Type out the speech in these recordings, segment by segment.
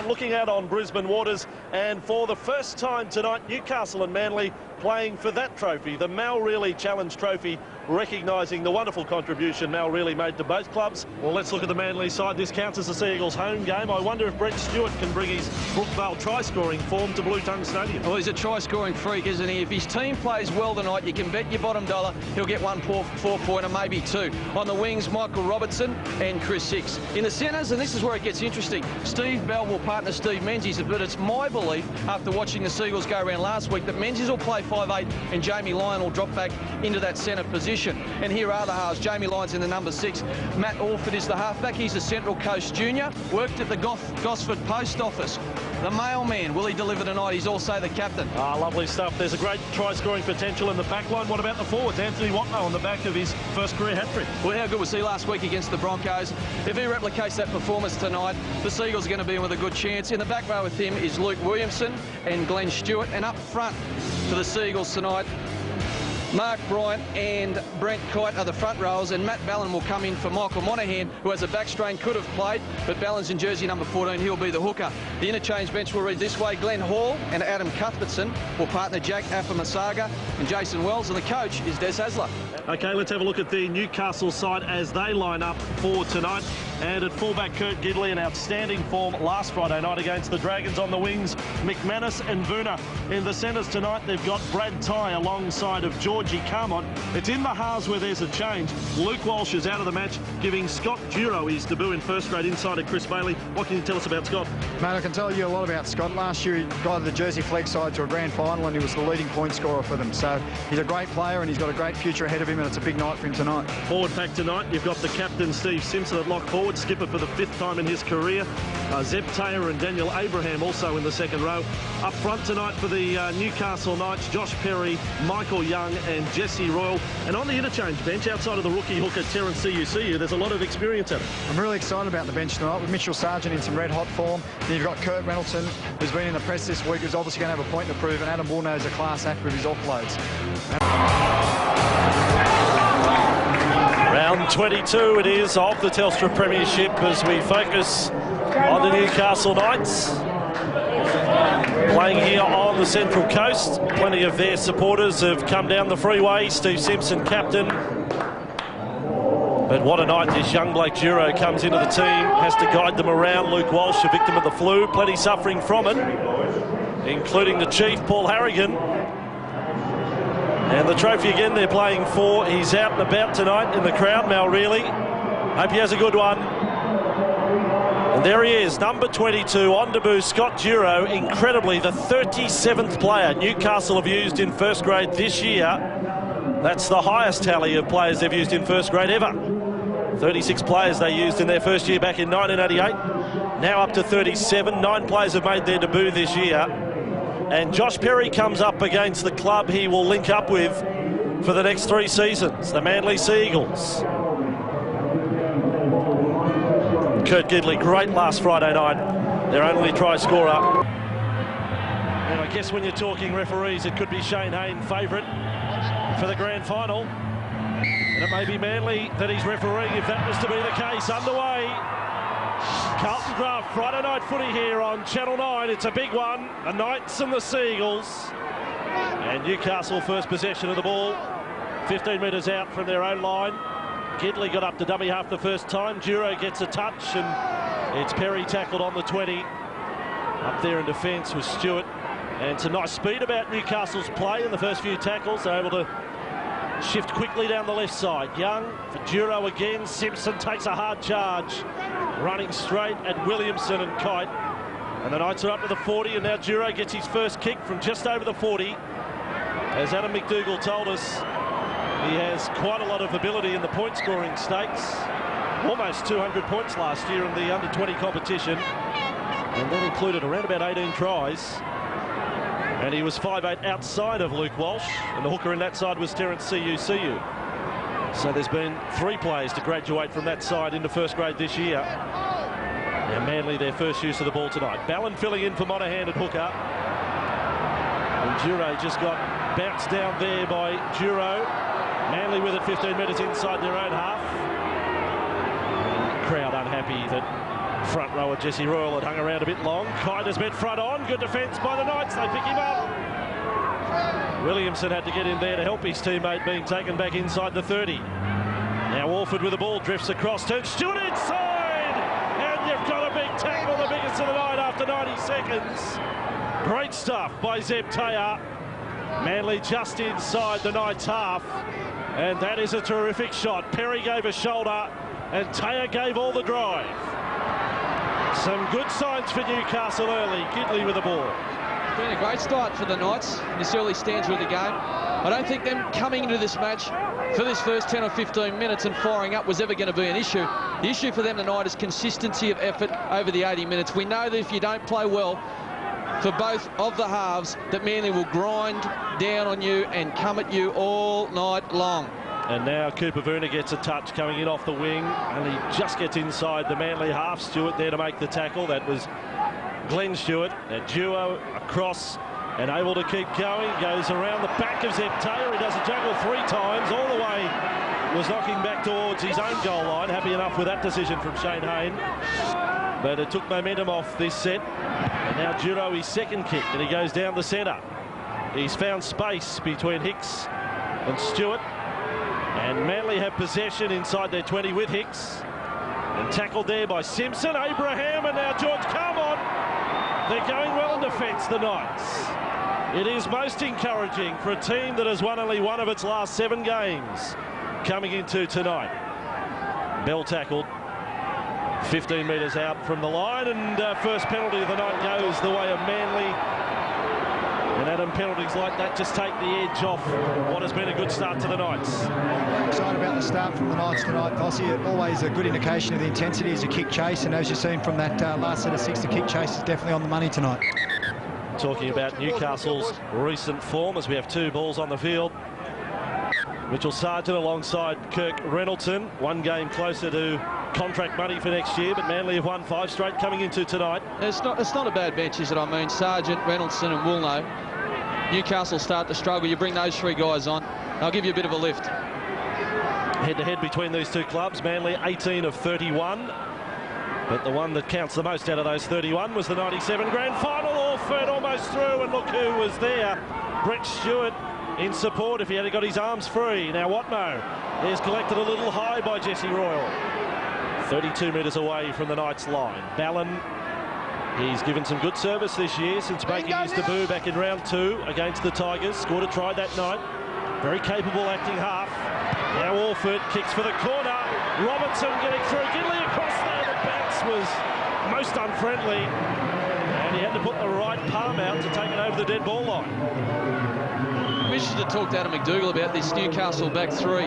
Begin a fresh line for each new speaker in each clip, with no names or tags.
looking out on Brisbane waters, and for the first time tonight, Newcastle and Manly playing for that trophy, the Mal Reilly Challenge Trophy, recognising the wonderful contribution Mal Reilly made to both clubs. Well, let's look at the Manly side. This counts as the Sea Eagles' home game. I wonder if Brent Stewart can bring his Brookvale try-scoring form to Blue Tongue Stadium.
Well, he's a try-scoring freak, isn't he? If his team plays well tonight, you can bet your bottom dollar he'll get one four-pointer, maybe two. On the wings, Michael Robertson and Chris Hicks. In the centres, and this is where it gets interesting, Steve Bell will partner Steve Menzies, but it's my belief, after watching the Seagulls go around last week, that Menzies will play 5'8", and Jamie Lyon will drop back into that centre position. And here are the halves. Jamie Lyon's in the number 6. Matt Orford is the halfback. He's a Central Coast junior. Worked at the Gosford Post Office. The mailman, will he deliver tonight? He's also the captain.
Lovely stuff. There's a great try-scoring potential in the back line. What about the forwards? Anthony Watno on the back of his first career hat-trick.
Well, how good was he last week against the Broncos? If he replicates that performance tonight, the Seagulls are going to be in with a good chance. In the back row with him is Luke Williamson and Glenn Stewart. And up front for the Seagulls tonight, Mark Bryant and Brent Kite are the front rowers, and Matt Ballin will come in for Michael Monaghan, who has a back strain, could have played, but Ballin's in jersey number 14. He'll be the hooker. The interchange bench will read this way. Glenn Hall and Adam Cuthbertson will partner Jack Afamasaga and Jason Wells, and the coach is Des Hasler.
OK, let's have a look at the Newcastle side as they line up for tonight. And at fullback, Kurt Gidley, an outstanding form last Friday night against the Dragons. On the wings, McManus and Vuna. In the centres tonight, they've got Brad Tye alongside of Georgie Carmont. It's in the halves where there's a change. Luke Walsh is out of the match, giving Scott Duro his debut in first grade inside of Chris Bailey. What can you tell us about Scott?
Mate, I can tell you a lot about Scott. Last year, he guided the Jersey Flag side to a grand final, and he was the leading point scorer for them. So he's a great player, and he's got a great future ahead of him, and it's a big night for him tonight.
Forward pack tonight, you've got the captain, Steve Simpson, at lock forward, skipper for the 5th time in his career. Zeb Taylor and Daniel Abraham also in the second row. Up front tonight for the Newcastle Knights, Josh Perry, Michael Young and Jesse Royal. And on the interchange bench, outside of the rookie hooker Terence Ciuciu, there's a lot of experience at it.
I'm really excited about the bench tonight with Mitchell Sargent in some red-hot form. Then you've got Kurt Reynoldsson, who's been in the press this week, who's obviously going to have a point to prove, and Adam Woolno's a class act with his offloads.
Round 22 it is of the Telstra Premiership as we focus on the Newcastle Knights. Playing here on the Central Coast. Plenty of their supporters have come down the freeway. Steve Simpson, captain. But what a night this young Blake Duro comes into the team. Has to guide them around. Luke Walsh, a victim of the flu. Plenty suffering from it, including the chief, Paul Harrigan. And the trophy again they're playing for. He's out and about tonight in the crowd, Mal Reilly. Hope he has a good one. And there he is, number 22, on debut, Scott Duro. Incredibly, the 37th player Newcastle have used in first grade this year. That's the highest tally of players they've used in first grade ever. 36 players they used in their first year back in 1988. Now up to 37. 9 players have made their debut this year. And Josh Perry comes up against the club he will link up with for the next 3 seasons, the Manly Sea Eagles. Kurt Gidley, great last Friday night, their only try scorer. And I guess when you're talking referees, it could be Shane Hayne favourite for the grand final. And it may be Manly that he's refereeing if that was to be the case. Underway. Carlton Draft, Friday night footy here on Channel 9. It's a big one. The Knights and the Sea Eagles. And Newcastle first possession of the ball. 15 metres out from their own line. Gidley got up to dummy half the first time. Duro gets a touch, and it's Perry tackled on the 20. Up there in defence was Stewart. And some nice speed about Newcastle's play in the first few tackles. They're able to shift quickly down the left side. Young for Duro again. Simpson takes a hard charge. Running straight at Williamson and Kite. And the Knights are up to the 40, and now Duro gets his first kick from just over the 40. As Adam McDougall told us, he has quite a lot of ability in the point-scoring stakes. Almost 200 points last year in the under-20 competition. And that included around about 18 tries. And he was 5'8" outside of Luke Walsh. And the hooker in that side was Terence Ciuciu. So there's been 3 players to graduate from that side into first grade this year. Now Manly, their first use of the ball tonight. Ballin filling in for Monaghan at hooker. And Duro just got bounced down there by Duro. Manly with it 15 metres inside their own half. And the crowd unhappy that Front rower Jesse Royal had hung around a bit long. Kite has been front on. Good defence by the Knights. They pick him up. Williamson had to get in there to help his teammate being taken back inside the 30. Now Orford with the ball, drifts across, turns Stewart inside! And you've got a big tackle, the biggest of the night after 90 seconds. Great stuff by Zeb Taya. Manly just inside the Knights' half. And that is a terrific shot. Perry gave a shoulder and Taya gave all the drive. Some good signs for Newcastle early. Gidley with the ball.
Been a great start for the Knights in this early stanza of the game. I don't think them coming into this match for this first 10 or 15 minutes and firing up was ever going to be an issue. The issue for them tonight is consistency of effort over the 80 minutes. We know that if you don't play well for both of the halves, that Manly will grind down on you and come at you all night long.
And now Cooper Vuna gets a touch coming in off the wing, and he just gets inside the Manly half. Stewart there to make the tackle. That was Glenn Stewart. A duo across and able to keep going. Goes around the back of Zeb Taylor. He does a juggle 3 times. All the way was knocking back towards his own goal line. Happy enough with that decision from Shane Hayne. But it took momentum off this set. And now Juro his second kick, and he goes down the centre. He's found space between Hicks and Stewart. And Manly have possession inside their 20 with Hicks. And tackled there by Simpson, Abraham, and now George. Come on! They're going well in defence, the Knights. It is most encouraging for a team that has won only one of its last 7 games coming into tonight. Bell tackled 15 metres out from the line, and first penalty of the night goes the way of Manly. And Adam, penalties like that just take the edge off what has been a good start to the Knights.
Excited about the start from the Knights tonight, Vossi. Always a good indication of the intensity as a kick chase, and as you've seen from that last set of 6, the kick chase is definitely on the money tonight.
Talking about Newcastle's recent form as we have 2 balls on the field. Mitchell Sargent alongside Kirk Reynoldson, 1 game closer to contract money for next year, but Manly have won 5 straight coming into tonight.
It's not a bad bench, is it? I mean, Sargent, Reynoldson and Woolno. Newcastle start to struggle. You bring those 3 guys on, they'll give you a bit of a lift.
Head-to-head between these 2 clubs, Manly 18 of 31. But the one that counts the most out of those 31 was the 97 grand final. Orford almost through, and look who was there. Brett Stewart in support if he had got his arms free. Now Watmo is collected a little high by Jesse Royal. 32 metres away from the Knights line. Ballon, he's given some good service this year since making his debut back in round 2 against the Tigers. Scored a try that night. Very capable acting half. Now Orford kicks for the corner. Robertson getting through. Gidley across there. The bounce was most unfriendly. And he had to put the right palm out to take it over the dead ball line.
We should talk to Adam McDougall about this Newcastle back 3.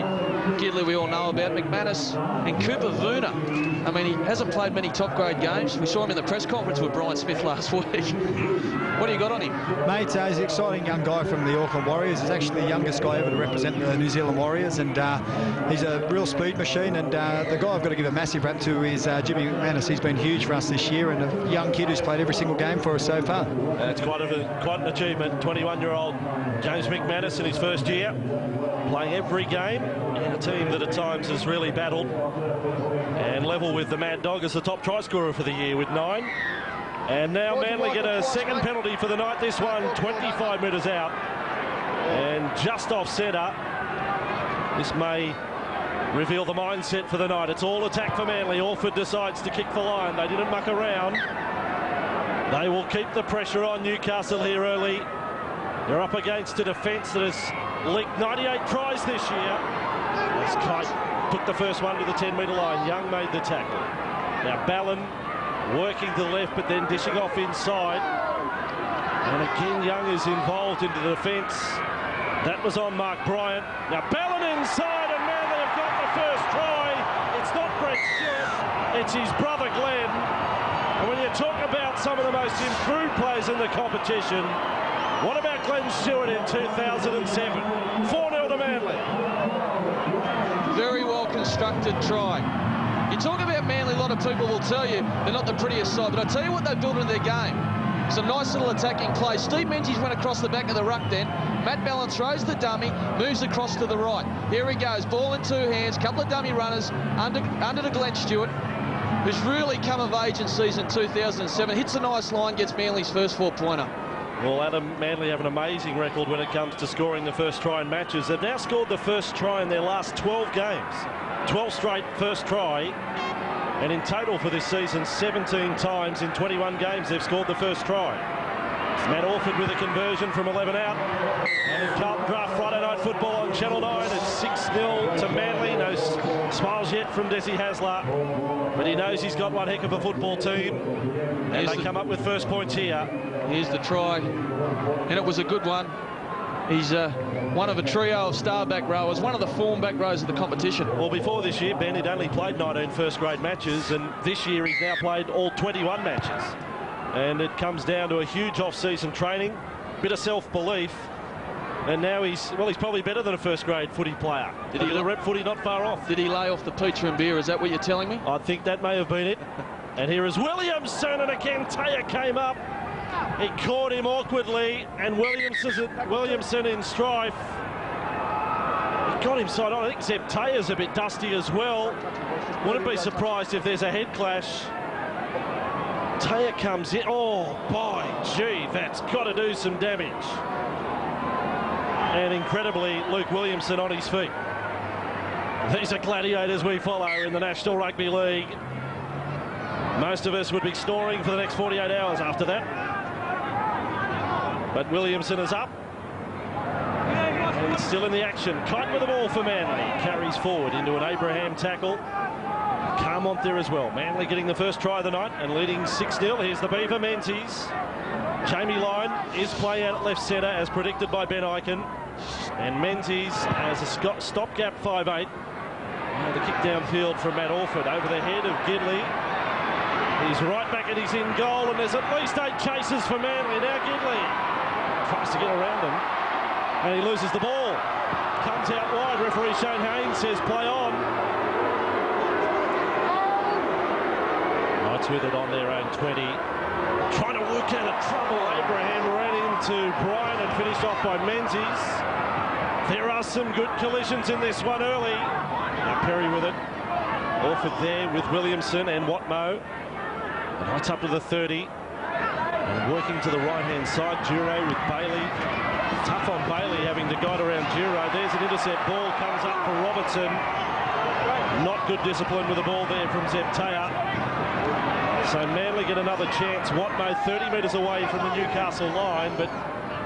Gidley we all know about. McManus and Cooper Vuna. I mean, he hasn't played many top-grade games. We saw him in the press conference with Brian Smith last week. What do you got on him?
Mate, he's an exciting young guy from the Auckland Warriors. He's actually the youngest guy ever to represent the New Zealand Warriors, and he's a real speed machine. And the guy I've got to give a massive rap to is Jimmy McManus. He's been huge for us this year, and a young kid who's played every single game for us so far.
It's quite an achievement. 21-year-old James McManus in his first year, playing every game in a team that at times has really battled, and level with the Mad Dog as the top try scorer for the year with 9. And now Manly get a second penalty for the night. This one 25 metres out and just off centre. This may reveal the mindset for the night. It's all attack for Manly. Orford decides to kick the line. They didn't muck around. They will keep the pressure on Newcastle here early. They're up against a defence that has leaked 98 tries this year. As Kite took the first one to the 10-metre line. Young made the tackle. Now Ballon working to the left, but then dishing off inside. And again, Young is involved into the defence. That was on Mark Bryant. Now Ballon inside, and Manly have got the first try. It's not Brett Stewart, it's his brother Glenn. And when you talk about some of the most improved players in the competition, what about Glenn Stewart in 2007? 4-0 to Manly.
Very well constructed try. You talk about Manly, a lot of people will tell you they're not the prettiest side, but I tell you what they've built into their game. Some nice little attacking play. Steve Menzies went across the back of the ruck then. Matt Ballon throws the dummy, moves across to the right. Here he goes, ball in 2 hands, couple of dummy runners under to Glenn Stewart. who's really come of age in season 2007. Hits a nice line, gets Manly's first 4-pointer.
Well, Adam, Manly have an amazing record when it comes to scoring the first try in matches. They've now scored the first try in their last 12 games. 12 straight first try. And in total for this season, 17 times in 21 games they've scored the first try. Matt Orford with a conversion from 11 out. And in Carlton Draft Friday Night Football on Channel 9, it's 6-0 to Manly. No smiles yet from Desi Hasler, but he knows he's got one heck of a football team. And they come up with first points here.
Here's the try, and it was a good one. He's one of a trio of star back rowers, one of the form back rows of the competition.
Well, before this year, Ben had only played 19 first-grade matches, and this year he's now played all 21 matches. And it comes down to a huge off-season training, bit of self-belief, and now he's probably better than a first-grade footy player. Did he the rep footy not far off?
Did he lay off the pizza and beer? Is that what you're telling me?
I think that may have been it. And here is Williamson, and again Taya came up. He caught him awkwardly, and Williamson in strife. He got him side on. I think Zeb Taya's a bit dusty as well. Wouldn't be surprised if there's a head clash. Taya comes in. Oh, by gee, that's got to do some damage. And incredibly, Luke Williamson on his feet. These are gladiators we follow in the National Rugby League. Most of us would be snoring for the next 48 hours after that. But Williamson is up. And still in the action. Kite with the ball for Manly. Carries forward into an Abraham tackle. Carmont there as well. Manly getting the first try of the night and leading 6-0. Here's the Beaver, Menzies. Jamie Lyon is playing out at left centre as predicted by Ben Eichen. And Menzies as a stopgap 5'8". The kick downfield from Matt Orford over the head of Gidley. He's right back and he's in goal, and there's at least 8 chases for Manly. Now Gidley tries to get around him and he loses the ball. Comes out wide. Referee Shane Haynes says play on. Knights with it on their own 20. Trying to work out of trouble. Abraham ran into Bryan and finished off by Menzies. There are some good collisions in this one early. Now Perry with it. Orford there with Williamson and Watmo. The Knights up to the 30. And working to the right-hand side, Giro with Bailey. Tough on Bailey having to guide around Giro. There's an intercept ball, comes up for Robertson. Not good discipline with the ball there from Zeb Taya. So Manly get another chance. Watmo 30 metres away from the Newcastle line, but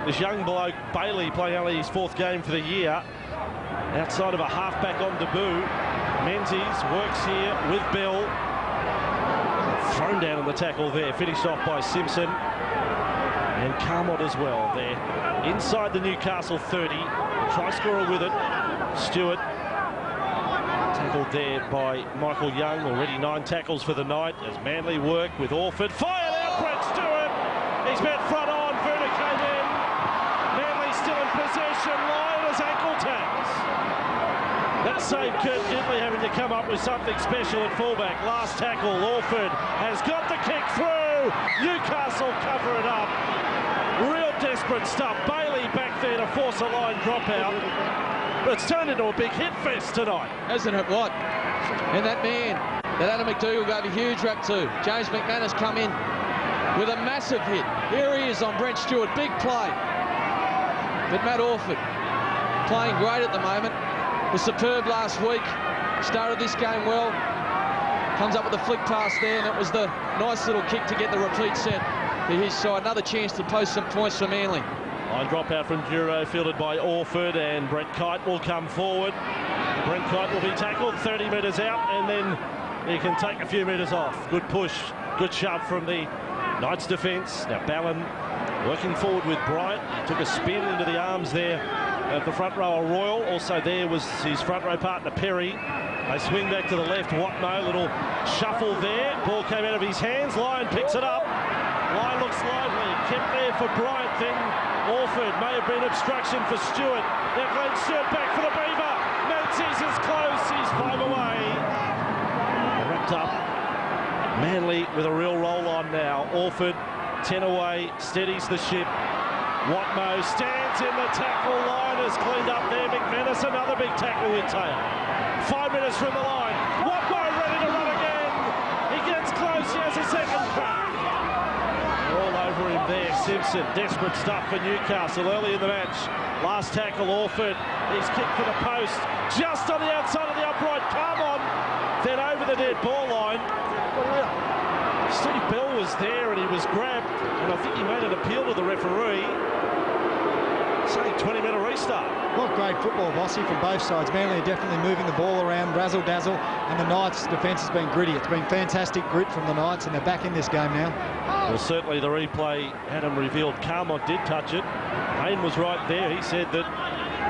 this young bloke, Bailey, playing only his 4th game for the year, outside of a halfback on debut. Menzies works here with Bell. Thrown down on the tackle there, finished off by Simpson. And Carmont as well there. Inside the Newcastle 30. Try scorer with it. Stewart. Tackled there by Michael Young. Already 9 tackles for the night as Manly work with Orford. Fired out, Brett Stewart. He's met front on. Werner came in. Manly still in possession. Lyon has ankle tags. That saved Kurt Gidley having to come up with something special at fullback. Last tackle, Orford has got the kick through. Newcastle cover it up. Real desperate stuff. Bailey back there to force a line dropout. But it's turned into a big hit fest tonight.
Hasn't it what? And that man that Adam McDougall gave a huge rap to, James McManus, come in with a massive hit. Here he is on Brent Stewart. Big play. But Matt Orford playing great at the moment. Was superb last week. Started this game well. Comes up with a flick pass there, and it was the nice little kick to get the repeat set for his side. Another chance to post some points for Manly.
Line drop out from Duro, fielded by Orford, and Brent Kite will come forward. Brent Kite will be tackled 30 metres out, and then he can take a few metres off. Good push, good shove from the Knights defence. Now Ballon working forward with Bryant. Took a spin into the arms there of the front rower Royal. Also there was his front row partner Perry. They swing back to the left. Watmo, little shuffle there. Ball came out of his hands. Lyon picks it up. Lyon looks lively. Kept there for Bryant. Then Orford may have been obstruction for Stewart. Now Glenn Stewart back for the Beaver. Menzies is close. He's 5 away. Wrapped up. Manly with a real roll on now. Orford 10 away. Steadies the ship. Watmo stands in the tackle. Line is cleaned up there. McManus, another big tackle with tail. 5 minutes from the line. Watmo ready to run again. He It's close. He has a second crack. All over him there. Simpson, desperate stuff for Newcastle early in the match. Last tackle, Orford. He's kicked for the post. Just on the outside of the upright. Come on. Then over the dead ball line. Steve Bell was there and he was grabbed. And I think he made an appeal to the referee, saying 20-minute restart.
What great football, Vossi, from both sides. Manly are definitely moving the ball around, razzle-dazzle, and the Knights' defence has been gritty. It's been fantastic grit from the Knights, and they're back in this game now.
Well, certainly the replay had him revealed Carmont did touch it. Hayne was right there. He said that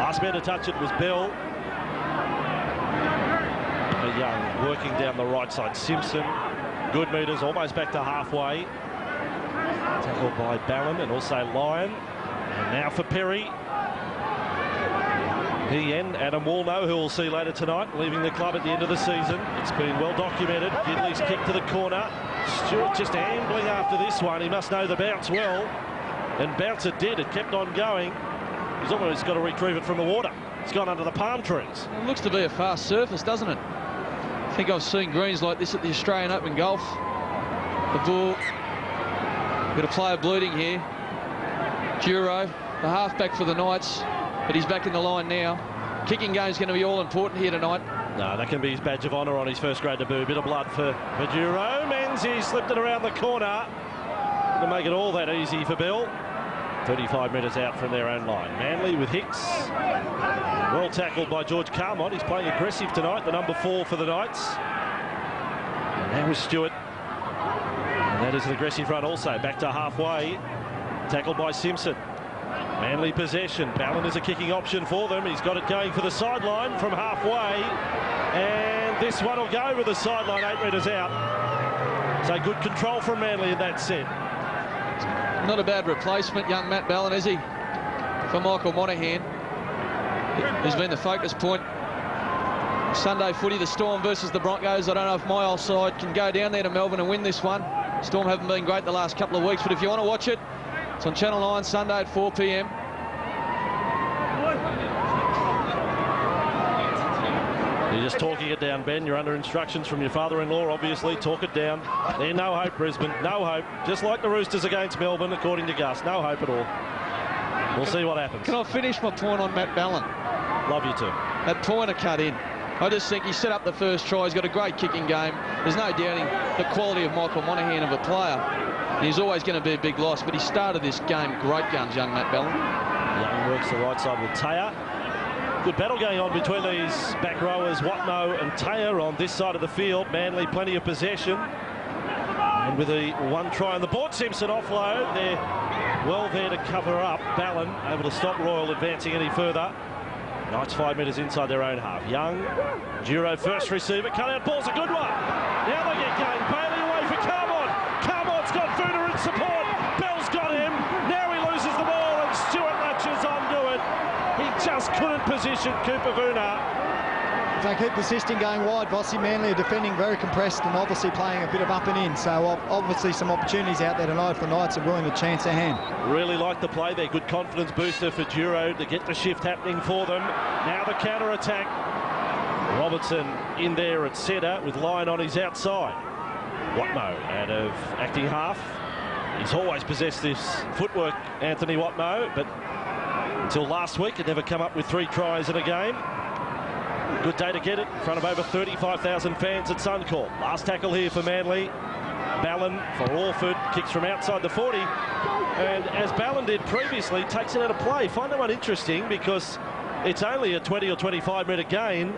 last man to touch it was Bell. Young working down the right side. Simpson, good metres, almost back to halfway. Tackled by Ballin and also Lyon. And now for Perry. He and Adam Woolnough, who we'll see later tonight, leaving the club at the end of the season. It's been well documented. Gidley's kick to the corner. Stewart just ambling after this one. He must know the bounce well. And bounce it did. It kept on going. He's almost got to retrieve it from the water. It's gone under the palm trees.
It looks to be a fast surface, doesn't it? I think I've seen greens like this at the Australian Open Golf. The ball. Got a player bleeding here. Duro, the halfback for the Knights, but he's back in the line now. Kicking game's going to be all important here tonight.
No, that can be his badge of honour on his first grade debut. Bit of blood for Duro. Menzies slipped it around the corner to make it all that easy for Bill. 35 metres out from their own line. Manly with Hicks. Well tackled by George Carmont. He's playing aggressive tonight, the number 4 for the Knights. And now with Stewart. And that is an aggressive run also. Back to halfway. Tackled by Simpson. Manly possession. Ballin is a kicking option for them. He's got it going for the sideline from halfway. And this one will go over the sideline 8 metres out. So good control from Manly in that set.
Not a bad replacement, young Matt Ballin, is he? For Michael Monaghan, who's been the focus point. Sunday footy, the Storm versus the Broncos. I don't know if my old side can go down there to Melbourne and win this one. Storm haven't been great the last couple of weeks, but if you want to watch it, it's on Channel 9 Sunday at 4 p.m.
You're just talking it down, Ben. You're under instructions from your father-in-law, obviously. Talk it down. They're no hope, Brisbane. No hope. Just like the Roosters against Melbourne, according to Gus. No hope at all. We'll see what happens.
Can I finish my point on Matt Ballin?
Love you too.
That pointer cut in. I just think he set up the first try. He's got a great kicking game. There's no doubting the quality of Michael Monaghan of a player. He's always going to be a big loss, but he started this game great guns, young Matt Ballin.
Young works the right side with Taya. Good battle going on between these back rowers, Watno and Taya on this side of the field. Manly plenty of possession. And with the one try on the board, Simpson offload. They're well there to cover up. Ballin able to stop Royal advancing any further. Knights 5 metres inside their own half. Young, Duro first receiver, cut out ball's a good one. Now they get going. Bailey away for Carmont. Carmont's got Vuna in support. Bell's got him. Now he loses the ball and Stewart latches onto it. He just couldn't position Cooper Vuna.
If they keep persisting going wide, Vossi, Manly are defending very compressed and obviously playing a bit of up and in. So obviously some opportunities out there tonight if the Knights are willing to chance their hand. Really
like the play there. Good confidence booster for Duro to get the shift happening for them. Now the counter-attack. Robertson in there at centre with Lyon on his outside. Watno out of acting half. He's always possessed this footwork, Anthony Watno, but until last week had never come up with 3 tries in a game. Good day to get it in front of over 35,000 fans at Suncorp. Last tackle here for Manly. Ballin for Orford, kicks from outside the 40. And as Ballin did previously, takes it out of play. Find that one interesting because it's only a 20 or 25 metre gain.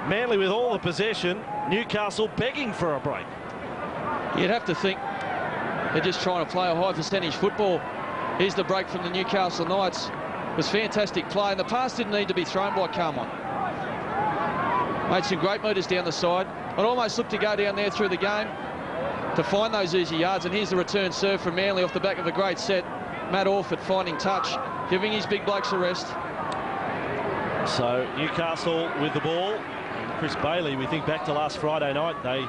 Manly with all the possession. Newcastle begging for a break.
You'd have to think they're just trying to play a high percentage football. Here's the break from the Newcastle Knights. It was fantastic play, and the pass didn't need to be thrown by Carmont. Made some great meters down the side. It almost looked to go down there through the game to find those easy yards, and here's the return serve from Manly off the back of a great set. Matt Orford finding touch, giving his big blokes a rest.
So Newcastle with the ball. And Chris Bailey, we think back to last Friday night, they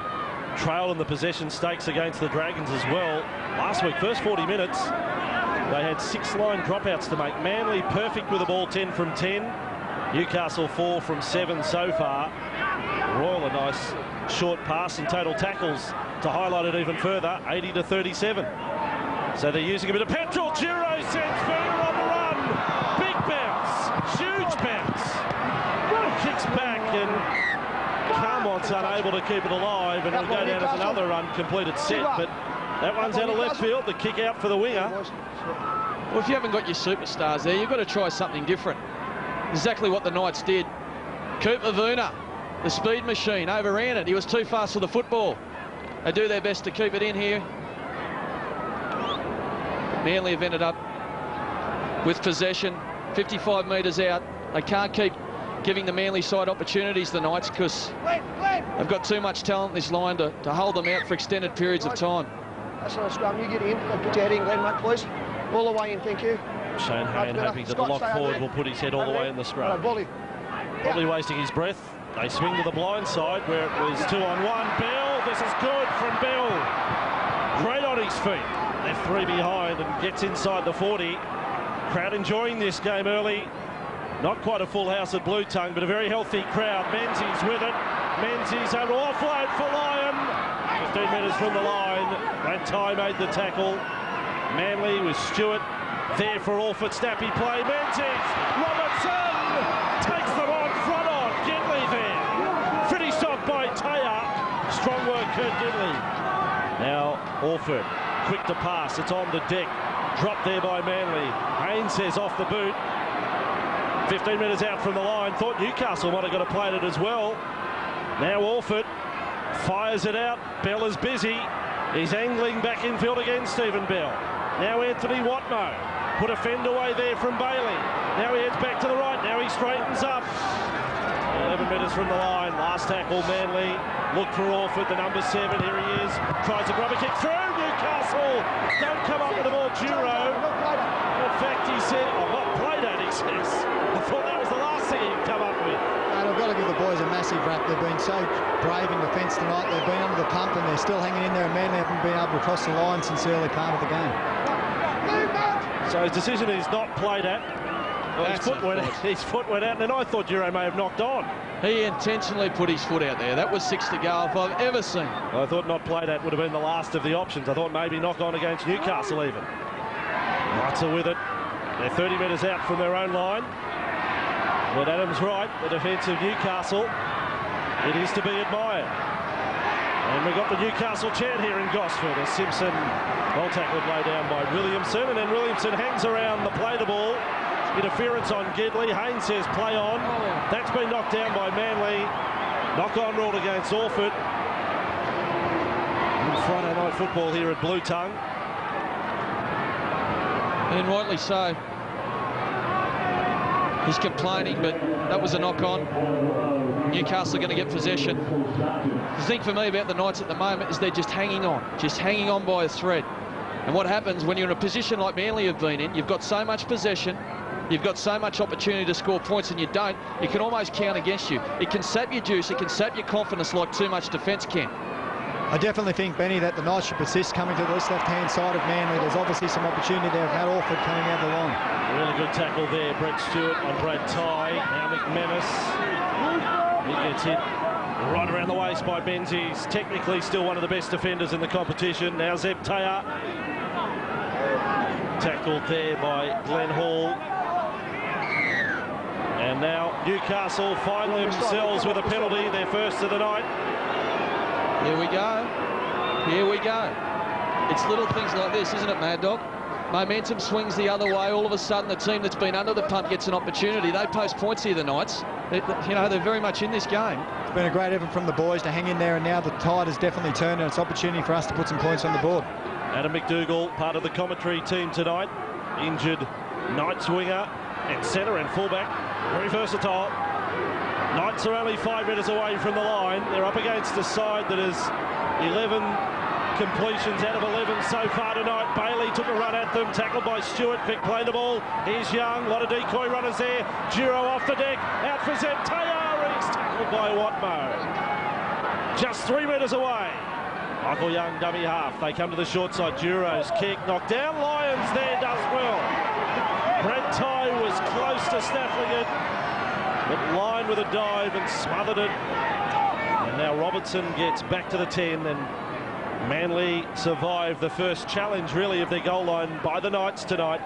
trailed in the possession stakes against the Dragons as well. Last week, first 40 minutes, they had 6 line dropouts to make. Manly perfect with the ball, 10 from 10. Newcastle 4 from 7 so far. Royal a nice short pass and total tackles to highlight it even further, 80-37. So they're using a bit of petrol. Giro sends Booner on the run. Big bounce, huge bounce. Kicks back and Carmont's unable to keep it alive, and it'll go down as another uncompleted set, but that one's out of left field. The kick out for the winger.
Well, if you haven't got your superstars there, you've got to try something different. Exactly what the Knights did. Cooper Vuna, the speed machine, overran it. He was too fast for the football. They do their best to keep it in here. Manly have ended up with possession, 55 metres out. They can't keep giving the Manly side opportunities, the Knights, because they've got too much talent in this line to hold them out for extended periods of time.
That's not a scrum. You get in. Put your head in, Glenn, mate, please. All the way in, thank you.
Shane Hayne hoping that the lock forward will put his head all the way in the scrum. Probably wasting his breath. They swing to the blind side where it was 2-on-1. Bell, this is good from Bell. Great on his feet. They're 3 behind and gets inside the 40. Crowd enjoying this game early. Not quite a full house at Blue Tongue, but a very healthy crowd. Menzies with it. Menzies over offload for Lyon. 15 metres from the line. That tie made the tackle. Manly with Stewart there for Orford. Snappy play. Menzies. Robertson takes them on. Front on. Gidley there. Finished off by Taya. Strong work, Kurt Gidley. Now Orford. Quick to pass. It's on the deck. Dropped there by Manly. Haynes says off the boot. 15 metres out from the line. Thought Newcastle might have got to play it as well. Now Orford fires it out. Bell is busy. He's angling back infield again, Stephen Bell. Now Anthony Watmo. Put a fend away there from Bailey. Now he heads back to the right. Now he straightens up. 11 metres from the line. Last tackle, Manly. Look for Orford, the number 7. Here he is. Tries a rubber kick through. Newcastle don't come up with the ball. Duro. In fact, he said, "I'm not played at," he says. I thought that was the last thing he'd come up with.
And I've got to give the boys a massive rap. They've been so brave in defence tonight. They've been under the pump and they're still hanging in there, and Manly haven't been able to cross the line since the early part of the game.
So his decision is not played at. Well, his foot went out, and then I thought Duro may have knocked on.
He intentionally put his foot out there. That was 6 to go if I've ever seen.
I thought not played at would have been the last of the options. I thought maybe knock on against Newcastle even. Knights are with it. They're 30 metres out from their own line. But Adam's right, the defence of Newcastle, it is to be admired. And we've got the Newcastle chant here in Gosford as Simpson, well tackled, lay down by Williamson, and then Williamson hangs around the play the ball. Interference on Gidley. Haynes says play on. That's been knocked down by Manly. Knock on ruled against Orford. Friday night football here at Blue Tongue.
And rightly so. He's complaining, but that was a knock-on. Newcastle are going to get possession. The thing for me about the Knights at the moment is they're just hanging on by a thread. And what happens when you're in a position like Manly have been in, you've got so much possession, you've got so much opportunity to score points, and you don't, it can almost count against you. It can sap your juice, it can sap your confidence like too much defence can.
I definitely think, Benny, that the Knights should persist coming to this left-hand side of Manly. There's obviously some opportunity there of Matt Orford coming out the line.
Really good tackle there, Brett Stewart on Brad Tye. Now McManus. He gets hit right around the waist by Menzies. Technically still one of the best defenders in the competition. Now Zeb Taya. Tackled there by Glenn Hall. And now Newcastle find themselves with a penalty, their first of the night.
Here we go. Here we go. It's little things like this, isn't it, Mad Dog? Momentum swings the other way. All of a sudden, the team that's been under the pump gets an opportunity. They post points here, the Knights. They're very much in this game.
It's been a great effort from the boys to hang in there, and now the tide has definitely turned, and it's an opportunity for us to put some points on the board.
Adam McDougall, part of the commentary team tonight. Injured Knights winger and centre and fullback. Very versatile. Knights are only 5 metres away from the line. They're up against a side that is 11 completions out of 11 so far tonight. Bailey took a run at them, tackled by Stewart. Vic played the ball. Here's Young. A lot of decoy runners there. Giro off the deck. Out for Zeb Taya. He's tackled by Watmo. Just 3 metres away. Michael Young, dummy half. They come to the short side. Giro's kick knocked down. Lyons there does well. Brad Tye was close to snaffling it, but Lyon with a dive and smothered it. And now Robertson gets back to the 10, and Manly survived the first challenge, really, of their goal line by the Knights tonight.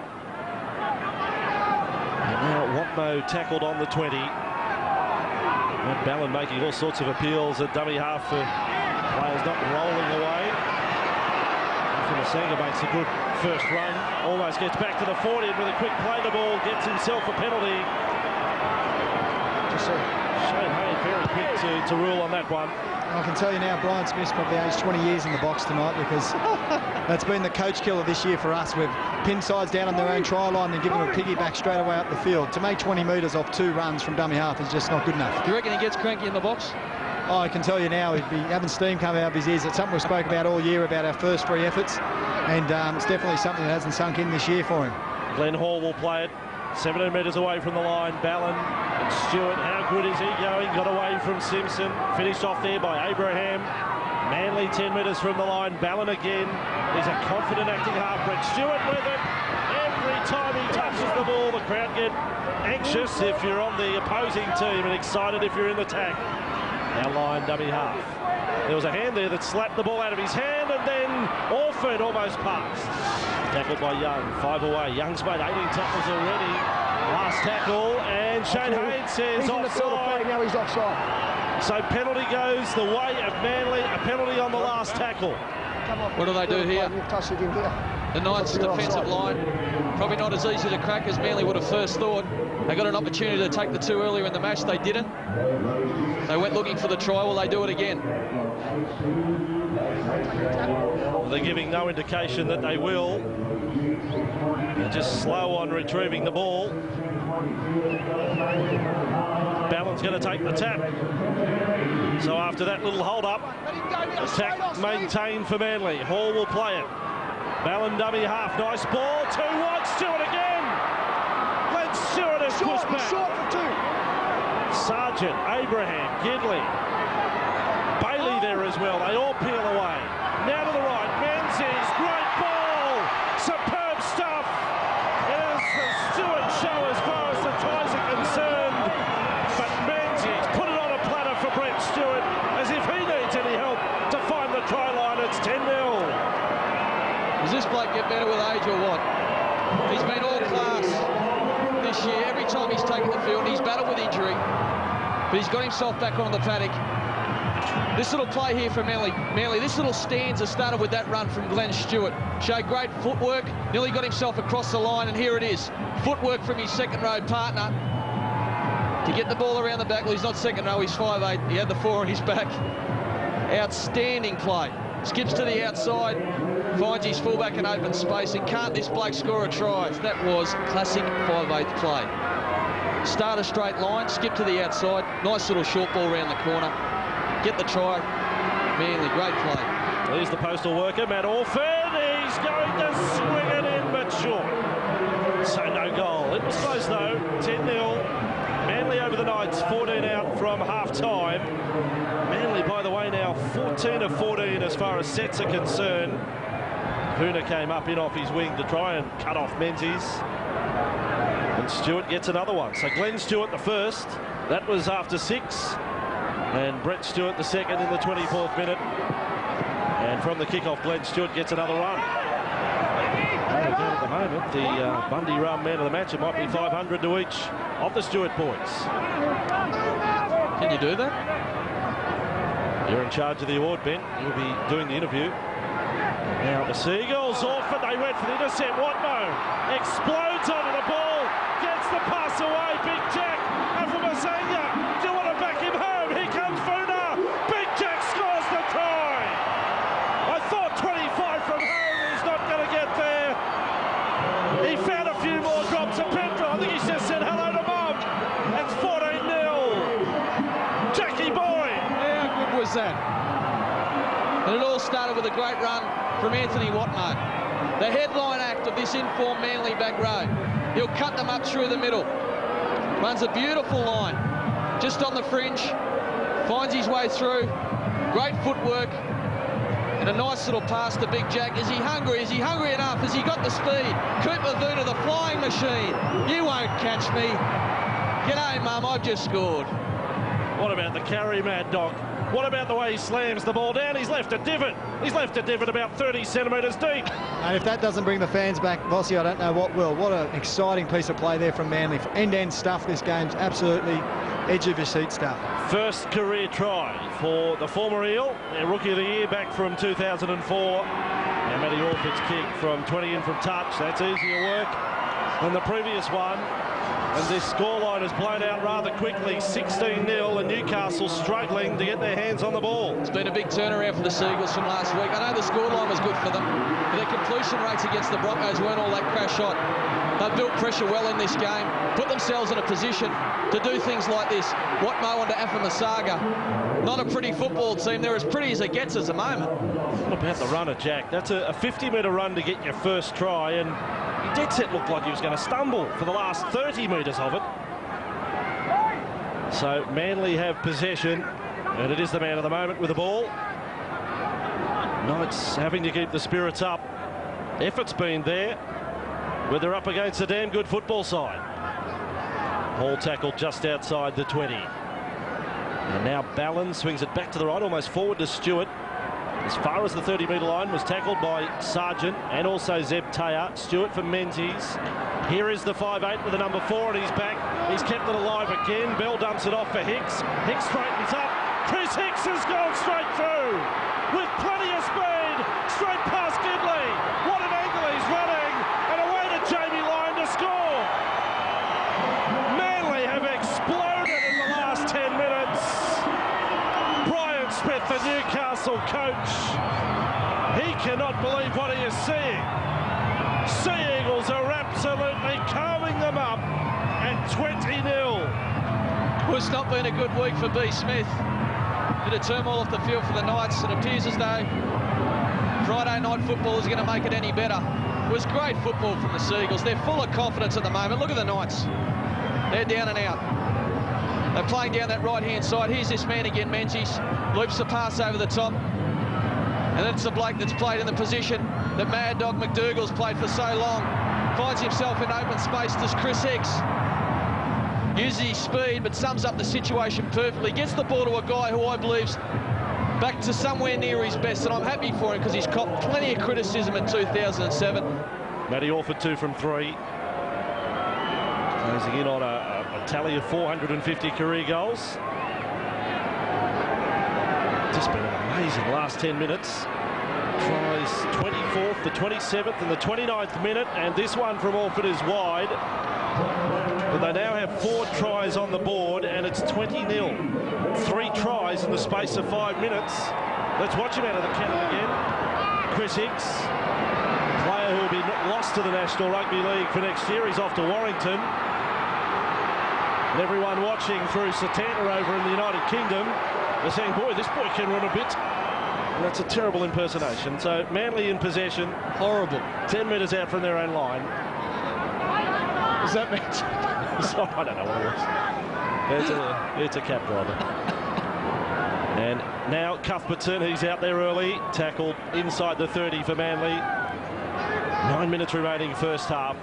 And now Watmo tackled on the 20. And Ballon making all sorts of appeals at dummy half for players not rolling away. Masanga makes a good first run, almost gets back to the 40 and with a quick play the ball, gets himself a penalty. Shane Hayne very quick to rule on that one.
I can tell you now, Brian Smith's probably aged 20 years in the box tonight, because that's been the coach killer this year for us. We've pinned sides down on their own try line and given them a piggyback straight away up the field. To make 20 metres off 2 runs from dummy half is just not good enough.
Do you reckon he gets cranky in the box?
Oh, I can tell you now, he'd be having steam coming out of his ears. It's something we spoke about all year about our first 3 efforts, and it's definitely something that hasn't sunk in this year for him.
Glenn Hall will play it 17 metres away from the line. Ballon and Stewart, how good is he going? Got away from Simpson, finished off there by Abraham. Manly 10 metres from the line. Ballon again. He's a confident acting half. Brett Stewart with it. Every time he touches the ball, the crowd get anxious if you're on the opposing team and excited if you're in the tack. Now line dummy half. There was a hand there that slapped the ball out of his hand, and then Orford almost passed. Tackled by Young, 5 away. Young's made 18 tackles already. Last tackle, and Shane Hayne says
he's
offside.
in the field of play, now he's offside.
So penalty goes the way of Manly, a penalty on the last tackle.
What do they do here?
You've touched it in here.
The Knights' defensive line, probably not as easy to crack as Manly would have first thought. They got an opportunity to take the 2 earlier in the match. They didn't. They went looking for the try. Will they do it again?
They're giving no indication that they will. They're just slow on retrieving the ball. Ballon's going to take the tap. So after that little hold-up, attack maintained for Manly. Hall will play it. Ballon dummy half, nice ball, 2 wide, Stewart again. Glenn Stewart has pushed back.
Short for 2.
Sargent, Abraham, Gidley, Bailey there as well. They all peel away. Now to the right, Menzies, great ball, superb stuff. It is the Stewart show as far as the ties are concerned. But Menzies put it on a platter for Brett Stewart, as if he needs any help to find the try line. It's 10-0.
Does this bloke get better with age or what? He's been all class this year. Every time he's taken the field, he's battled with injury, but he's got himself back onto the paddock. This little play here for Manly, this little stanza started with that run from Glenn Stewart. Showed great footwork, nearly got himself across the line, and here it is. Footwork from his second row partner to get the ball around the back. Well, he's not second row, he's 5'8". He had the 4 on his back. Outstanding play. Skips to the outside, finds his fullback in open space, and can't this bloke score a try? That was classic 5'8" play. Start a straight line, skip to the outside, nice little short ball round the corner, get the try. Manly, great play.
There's the postal worker, Matt Orford. He's going to swing it in, but short. So no goal. It was close though, 10-0. Manly over the Knights, 14 out from half-time. Manly, by the way, now 14 of 14 as far as sets are concerned. Poona came up in off his wing to try and cut off Menzies. And Stewart gets another one. So Glenn Stewart the first. That was after 6. And Brett Stewart the second in the 24th minute. And from the kickoff, Glenn Stewart gets another run. At the moment, the Bundy Rum man of the match, it might be 500 to each of the Stewart boys.
Can you do that?
You're in charge of the award, Ben. You'll be doing the interview. Now the Seagulls off, and they went for the intercept. Watmo explodes onto the ball, gets the pass away. Big Jack over Masanga. Do you want to back him home? Here comes Poona. Big Jack scores the try. I thought 25 from home. He's not going to get there. He found a few more drops of Pendra. I think he's just said hello to Mum. It's 14-0. Jackie boy.
How good was that? And it all started with a great run from Anthony Watmo, the headline act of this informed Manly back row. He'll cut them up through the middle. Runs a beautiful line, just on the fringe, finds his way through. Great footwork, and a nice little pass to Big Jack. Is he hungry? Is he hungry enough? Has he got the speed? Cooper Vuna, the flying machine. You won't catch me. G'day, Mum, I've just scored.
What about the carry, Mad Dog? What about the way he slams the ball down? He's left a divot. He's left a divot about 30 centimetres deep.
And if that doesn't bring the fans back, Vossi, I don't know what will. What an exciting piece of play there from Manly. End-to-end stuff. This game's absolutely edge of your seat stuff.
First career try for the former Eel, their Rookie of the Year back from 2004. And Matty Orford's kick from 20 in from touch. That's easier work than the previous one. And this scoreline has blown out rather quickly, 16-0, and Newcastle struggling to get their hands on the ball.
It's been a big turnaround for the Seagulls from last week. I know the scoreline was good for them, but their completion rates against the Broncos weren't all that crash hot. They've built pressure well in this game, put themselves in a position to do things like this. What Mo and Afamasaga, not a pretty football team. They're as pretty as it gets at the moment.
What about the runner, Jack? That's a 50-metre run to get your first try, and he dead set looked like he was going to stumble for the last 30 metres of it. So Manly have possession, and it is the man of the moment with the ball. Knights having to keep the spirits up. Effort's been there, but they're up against a damn good football side. Hall tackled just outside the 20. And now Ballin swings it back to the right, almost forward to Stewart. As far as the 30-metre line, was tackled by Sargent and also Zeb Taya. Stewart for Menzies. Here is the 5'8" with the number 4, and he's back. He's kept it alive again. Bell dumps it off for Hicks. Hicks straightens up. Chris Hicks has gone straight through with plenty of speed. Straight past Gidley. What an angle he's running. And away to Jamie Lyon to score. Manly have exploded in the last 10 minutes. Brian Smith, the Newcastle coach, he cannot believe what he is seeing. Sea Eagles are absolutely carving them up at 20-0.
Well, it's not been a good week for B. Smith. Bit of turmoil off the field for the Knights. It appears as though Friday night football is going to make it any better. It was great football from the Seagulls. They're full of confidence at the moment. Look at the Knights. They're down and out. They're playing down that right-hand side. Here's this man again, Menzies. Loops the pass over the top. And it's the bloke that's played in the position that Mad Dog McDougall's played for so long. Finds himself in open space. Does Chris Hicks. Uses his speed, but sums up the situation perfectly. Gets the ball to a guy who I believe's back to somewhere near his best, and I'm happy for him because he's copped plenty of criticism in 2007.
Matty Orford 2 from 3. Closing in on a tally of 450 career goals. Just been an amazing last 10 minutes. Tries 24th, the 27th and the 29th minute, and this one from Orford is wide. But they now have 4 tries on the board, and it's 20-0. 3 tries in the space of 5 minutes. Let's watch him out of the cannon again. Chris Hicks, player who will be lost to the National Rugby League for next year. He's off to Warrington. And everyone watching through Satanta over in the United Kingdom are saying, boy, this boy can run a bit. And that's a terrible impersonation. So Manly in possession. Horrible. 10 metres out from their own line. Does that mean? I don't know what it was. It's a cap driver. And now Cuthbertson, he's out there early. Tackled inside the 30 for Manly. 9 minutes remaining first half.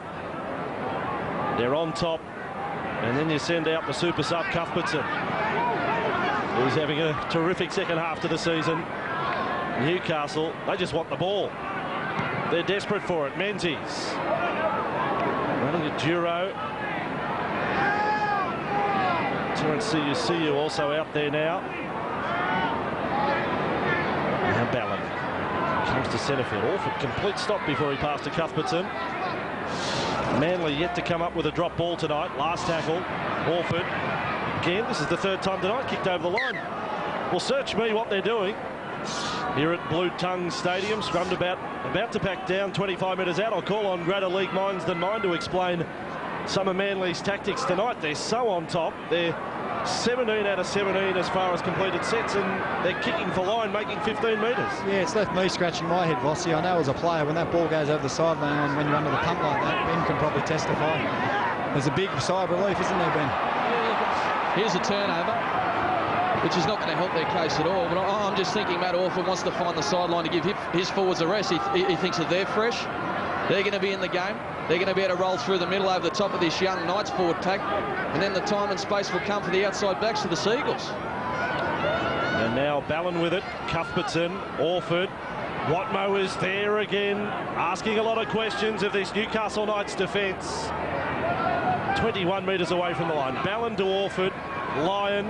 They're on top. And then you send out the super sub Cuthbertson, who's having a terrific second half to the season. Newcastle, they just want the ball. They're desperate for it. Menzies. Running at Duro. Terence Siu also out there now. Now Ballin comes to centre field. Orford, complete stop before he passed to Cuthbertson. Manly yet to come up with a drop ball tonight. Last tackle, Orford. Again, this is the 3rd time tonight, kicked over the line. Well, search me what they're doing. Here at Blue Tongue Stadium, scrummed about to pack down 25 metres out. I'll call on greater league minds than mine to explain some of Manly's tactics tonight. They're so on top. They're 17 out of 17 as far as completed sets, and they're kicking for line, making 15 metres.
Yeah, it's left me scratching my head, Vossi. I know as a player, when that ball goes over the sideline, when you're under the pump like that, Ben can probably testify. There's a big sigh of relief, isn't there, Ben?
Here's a turnover, which is not going to help their case at all. But I'm just thinking Matt Orford wants to find the sideline to give his forwards a rest. He thinks that they're fresh. They're going to be in the game. They're going to be able to roll through the middle over the top of this young Knights forward pack. And then the time and space will come for the outside backs for the Seagulls.
And Now Ballon with it, Cuthbertson, Orford. Watmo is there again, asking a lot of questions of this Newcastle Knights defence. 21 metres away from the line. Ballon to Orford, Lyon.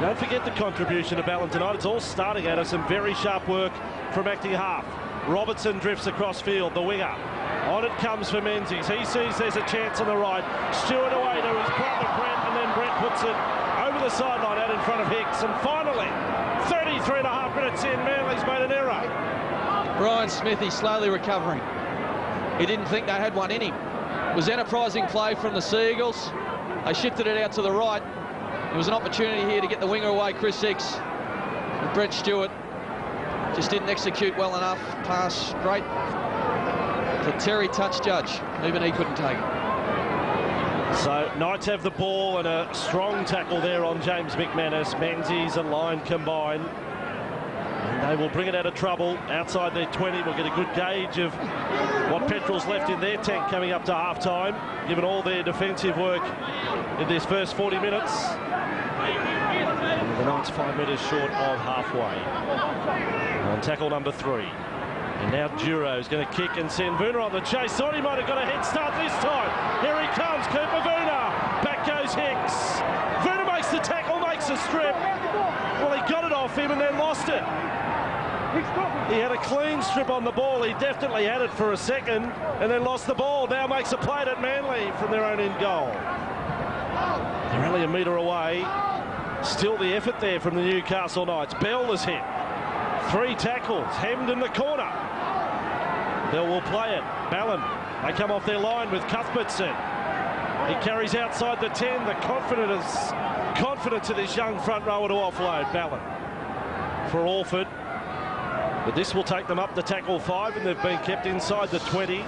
Don't forget the contribution of Ballon tonight. It's all starting out of some very sharp work from acting half. Robertson drifts across field, the winger. On it comes for Menzies. He sees there's a chance on the right. Stewart away to his brother Brent, and then Brent puts it over the sideline out in front of Hicks. And finally, 33.5 minutes in, Manly's made an error.
Brian Smithy slowly recovering. He didn't think they had one in him. It was enterprising play from the Seagulls. They shifted it out to the right. There was an opportunity here to get the winger away, Chris Hicks. And Brent Stewart just didn't execute well enough. Pass straight to Terry Touch Judge. Even he couldn't take it.
So Knights have the ball, and a strong tackle there on James McManus. Menzies and Lyon combine. And they will bring it out of trouble outside their 20. We'll get a good gauge of what petrol's left in their tank coming up to half-time, given all their defensive work in this first 40 minutes. And the Knights 5 metres short of halfway. On tackle number 3. And now Duro's going to kick and send Vuna on the chase. Thought he might have got a head start this time. Here he comes, Cooper Vuna. Back goes Hicks. Vuna makes the tackle, makes a strip. Well, he got it off him and then lost it. He had a clean strip on the ball. He definitely had it for a second and then lost the ball. Now makes a play at Manly from their own end goal. They're only a metre away. Still the effort there from the Newcastle Knights. Bell is hit. 3 tackles, hemmed in the corner. Bell will play it. Ballon, they come off their line with Cuthbertson. He carries outside the 10. The confidence of this young front rower to offload. Ballon for Orford. But this will take them up to tackle 5, and they've been kept inside the 20.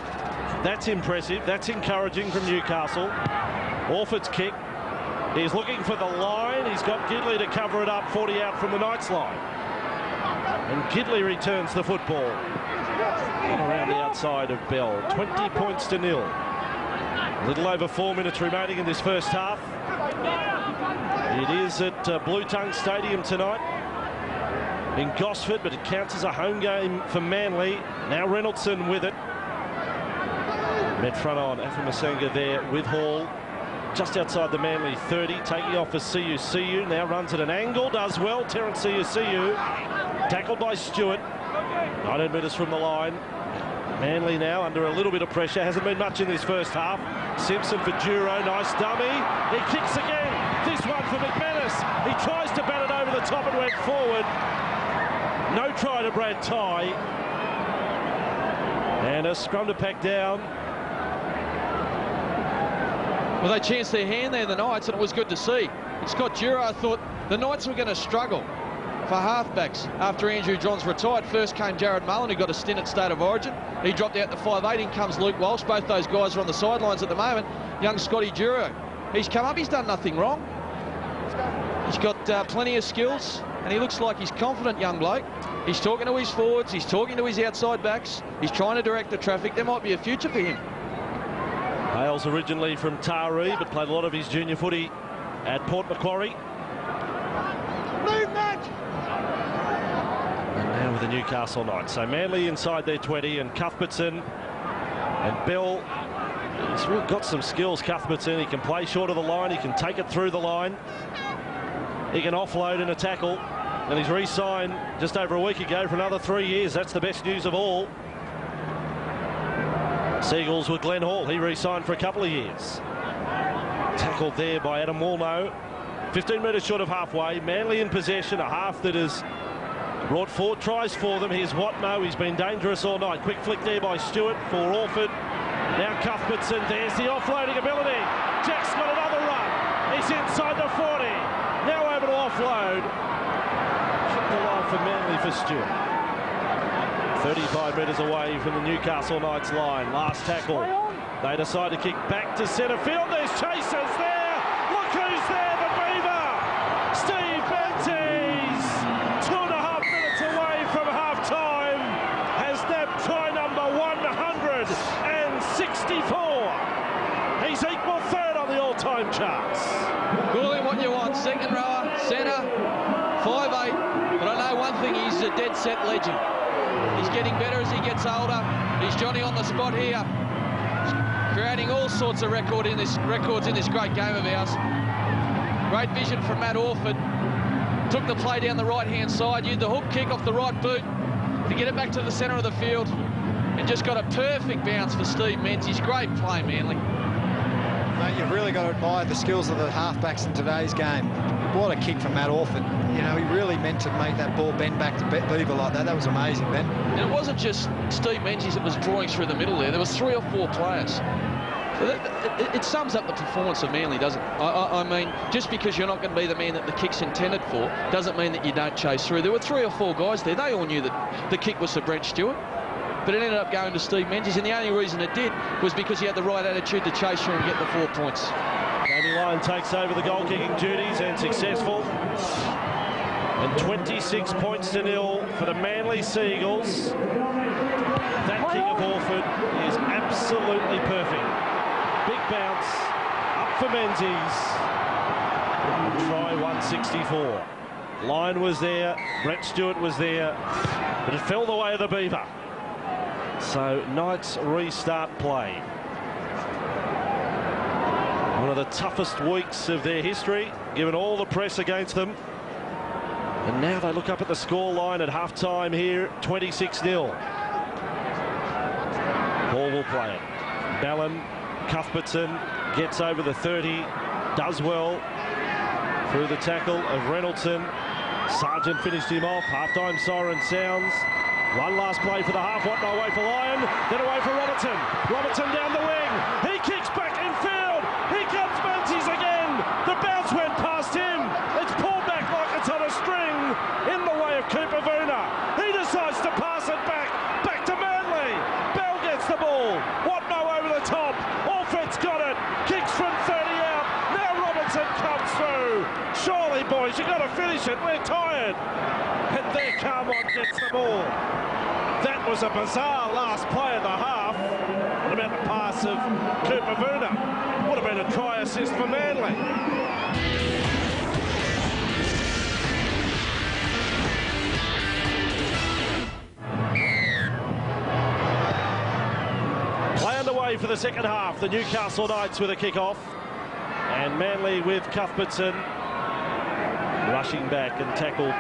That's impressive. That's encouraging from Newcastle. Orford's kick. He's looking for the line. He's got Gidley to cover it up, 40 out from the Knights line. And Gidley returns the football around the outside of Bell. 20 points to 0. A little over 4 minutes remaining in this first half. It is at Blue Tongue Stadium tonight in Gosford, but it counts as a home game for Manly. Now Reynoldson with it. Met front on, Afamasenga there with Hall. Just outside the Manly 30, taking off for Siu. Now runs at an angle, does well. Terence Siu. Tackled by Stewart. 19 metres from the line. Manly now under a little bit of pressure. Hasn't been much in this first half. Simpson for Duro. Nice dummy. He kicks again. This one for McManus. He tries to bat it over the top and went forward. No try to Brad Tighe. And a scrum to pack down.
Well, they chanced their hand there, the Knights, and it was good to see. And Scott Duro thought the Knights were going to struggle for halfbacks after Andrew Johns retired. First came Jared Mullen, who got a stint at State of Origin. He dropped out to 5'8". In comes Luke Walsh. Both those guys are on the sidelines at the moment. Young Scotty Duro. He's come up. He's done nothing wrong. He's got plenty of skills, and he looks like he's confident, young bloke. He's talking to his forwards. He's talking to his outside backs. He's trying to direct the traffic. There might be a future for him.
Hales originally from Taree, but played a lot of his junior footy at Port Macquarie.
Movement!
And now with the Newcastle Knights. So Manly inside their 20, and Cuthbertson and Bell. He's really got some skills, Cuthbertson. He can play short of the line. He can take it through the line. He can offload in a tackle. And he's re-signed just over a week ago for another 3 years. That's the best news of all. Seagulls with Glenn Hall. He re-signed for a couple of years. Tackled there by Adam Woolnough. 15 metres short of halfway. Manly in possession. A half that has brought 4 tries for them. Here's Watmo. He's been dangerous all night. Quick flick there by Stewart for Orford. Now Cuthbertson. There's the offloading ability. Jack's got another run. He's inside the 40. Now over to offload. Should the line for Manly for Stewart. 35 metres away from the Newcastle Knights line. Last tackle. They decide to kick back to centre field. There's chasers there. Look who's there, the Beaver. Steve Menzies. 2.5 minutes away from half-time. Has nabbed try number 164. He's equal third on the all-time charts.
Call him what you want. Second rower, centre, 5'8", but dead set legend. He's getting better as he gets older. He's Johnny on the spot here, creating all sorts of records in this great game of ours. Great vision from Matt Orford. Took the play down the right-hand side, used the hook kick off the right boot to get it back to the centre of the field, and just got a perfect bounce for Steve Menzies. Great play, Manly.
Mate, you've really got to admire the skills of the halfbacks in today's game. What a kick from Matt Orford. You know, he really meant to make that ball bend back to Beaver like that. That was amazing, Ben.
And it wasn't just Steve Menzies that was drawing through the middle there. There was 3 or 4 players. It sums up the performance of Manly, doesn't it? I mean, just because you're not going to be the man that the kick's intended for doesn't mean that you don't chase through. There were 3 or 4 guys there. They all knew that the kick was for Brent Stewart, but it ended up going to Steve Menzies, and the only reason it did was because he had the right attitude to chase through and get the 4 points.
Danny Lyon takes over the goal-kicking duties and successful. And 26 points to 0 for the Manly Seagulls. That kick of Orford is absolutely perfect. Big bounce, up for Menzies. Try 164. Lyon was there, Brett Stewart was there, but it fell the way of the Beaver. So Knights restart play. One of the toughest weeks of their history, given all the press against them. And now they look up at the score line at half-time here, 26-0. Ball will play it. Ballon, Cuthbertson gets over the 30, does well through the tackle of Reynoldsson. Sargent finished him off. Half-time siren sounds. One last play for the half. What no way for Lyon. Then away for Robertson. Robertson down the wing. He kicks back in field. Here comes Menzies again. The bounce went past him. It's pulled back like it's on a string in the way of Cooper Vuna. He decides to pass it back to Manly. Bell gets the ball. What no over the top. Orford's got it. Kicks from 30 out. Now Robertson comes through. Surely, boys, you've got to finish it. We're tired. And there Carmont gets the ball. That was a bizarre last play of the half. What about the pass of Cooper Vuna? Would have been a try assist for Manly. Play underway for the second half. The Newcastle Knights with a kick-off. And Manly with Cuthbertson rushing back and tackled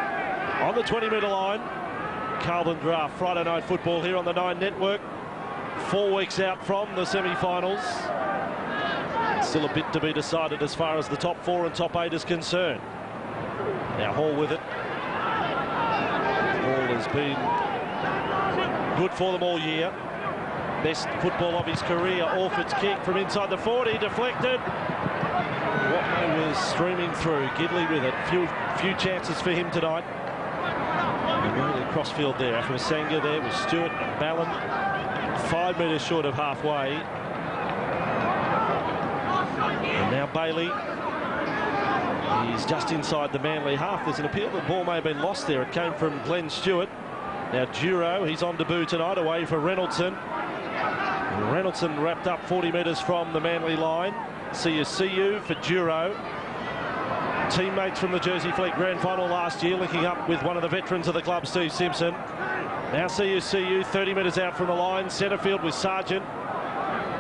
on the 20-metre line. Carlton Draft, Friday Night Football here on the 9 Network. 4 weeks out from the semi-finals. Still a bit to be decided as far as the top 4 and top 8 is concerned. Now Hall with it. Hall has been good for them all year. Best football of his career. Orford's kick from inside the 40, deflected. Watney was streaming through. Gidley with it. Few chances for him tonight. Really crossfield there. After there was Stewart and Ballon. 5 metres short of halfway. And now Bailey. He's just inside the Manly half. There's an appeal. The ball may have been lost there. It came from Glenn Stewart. Now Duro, he's on debut tonight, away for Reynoldsson. Reynoldsson wrapped up 40 metres from the Manly line. See you for Duro. Teammates from the Jersey Fleet Grand Final last year, linking up with one of the veterans of the club, Steve Simpson. Now see you 30 metres out from the line, centre field with Sargent.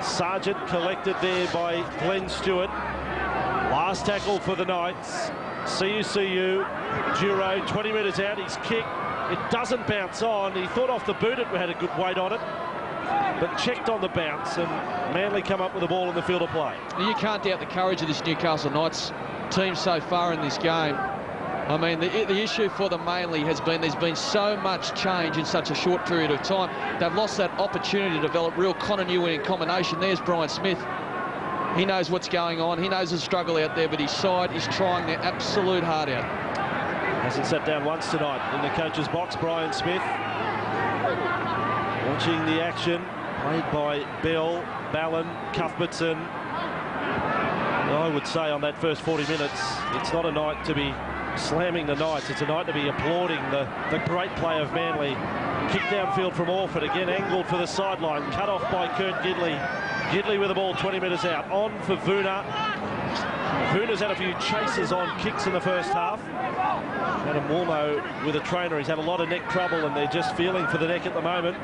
Sargent collected there by Glenn Stewart. Last tackle for the Knights. See you, Duro, 20 metres out, his kick. It doesn't bounce on. He thought off the boot it had a good weight on it, but checked on the bounce, and Manly come up with the ball in the field of play.
You can't doubt the courage of this Newcastle Knights team so far in this game. I mean, the issue for them mainly has been there's been so much change in such a short period of time. They've lost that opportunity to develop real continuity and combination. There's Brian Smith. He knows what's going on. He knows the struggle out there, but his side is trying their absolute heart out.
Hasn't sat down once tonight in the coach's box, Brian Smith. Watching the action, played by Bell, Ballon, Cuthbertson. I would say on that first 40 minutes, it's not a night to be slamming the Knights. It's a night to be applauding the great play of Manly. Kick downfield from Orford, again angled for the sideline, cut off by Kurt Gidley. Gidley with the ball 20 metres out, on for Vuna. Hooner's had a few chases on kicks in the first half. Adam Woolno with a trainer. He's had a lot of neck trouble and they're just feeling for the neck at the moment.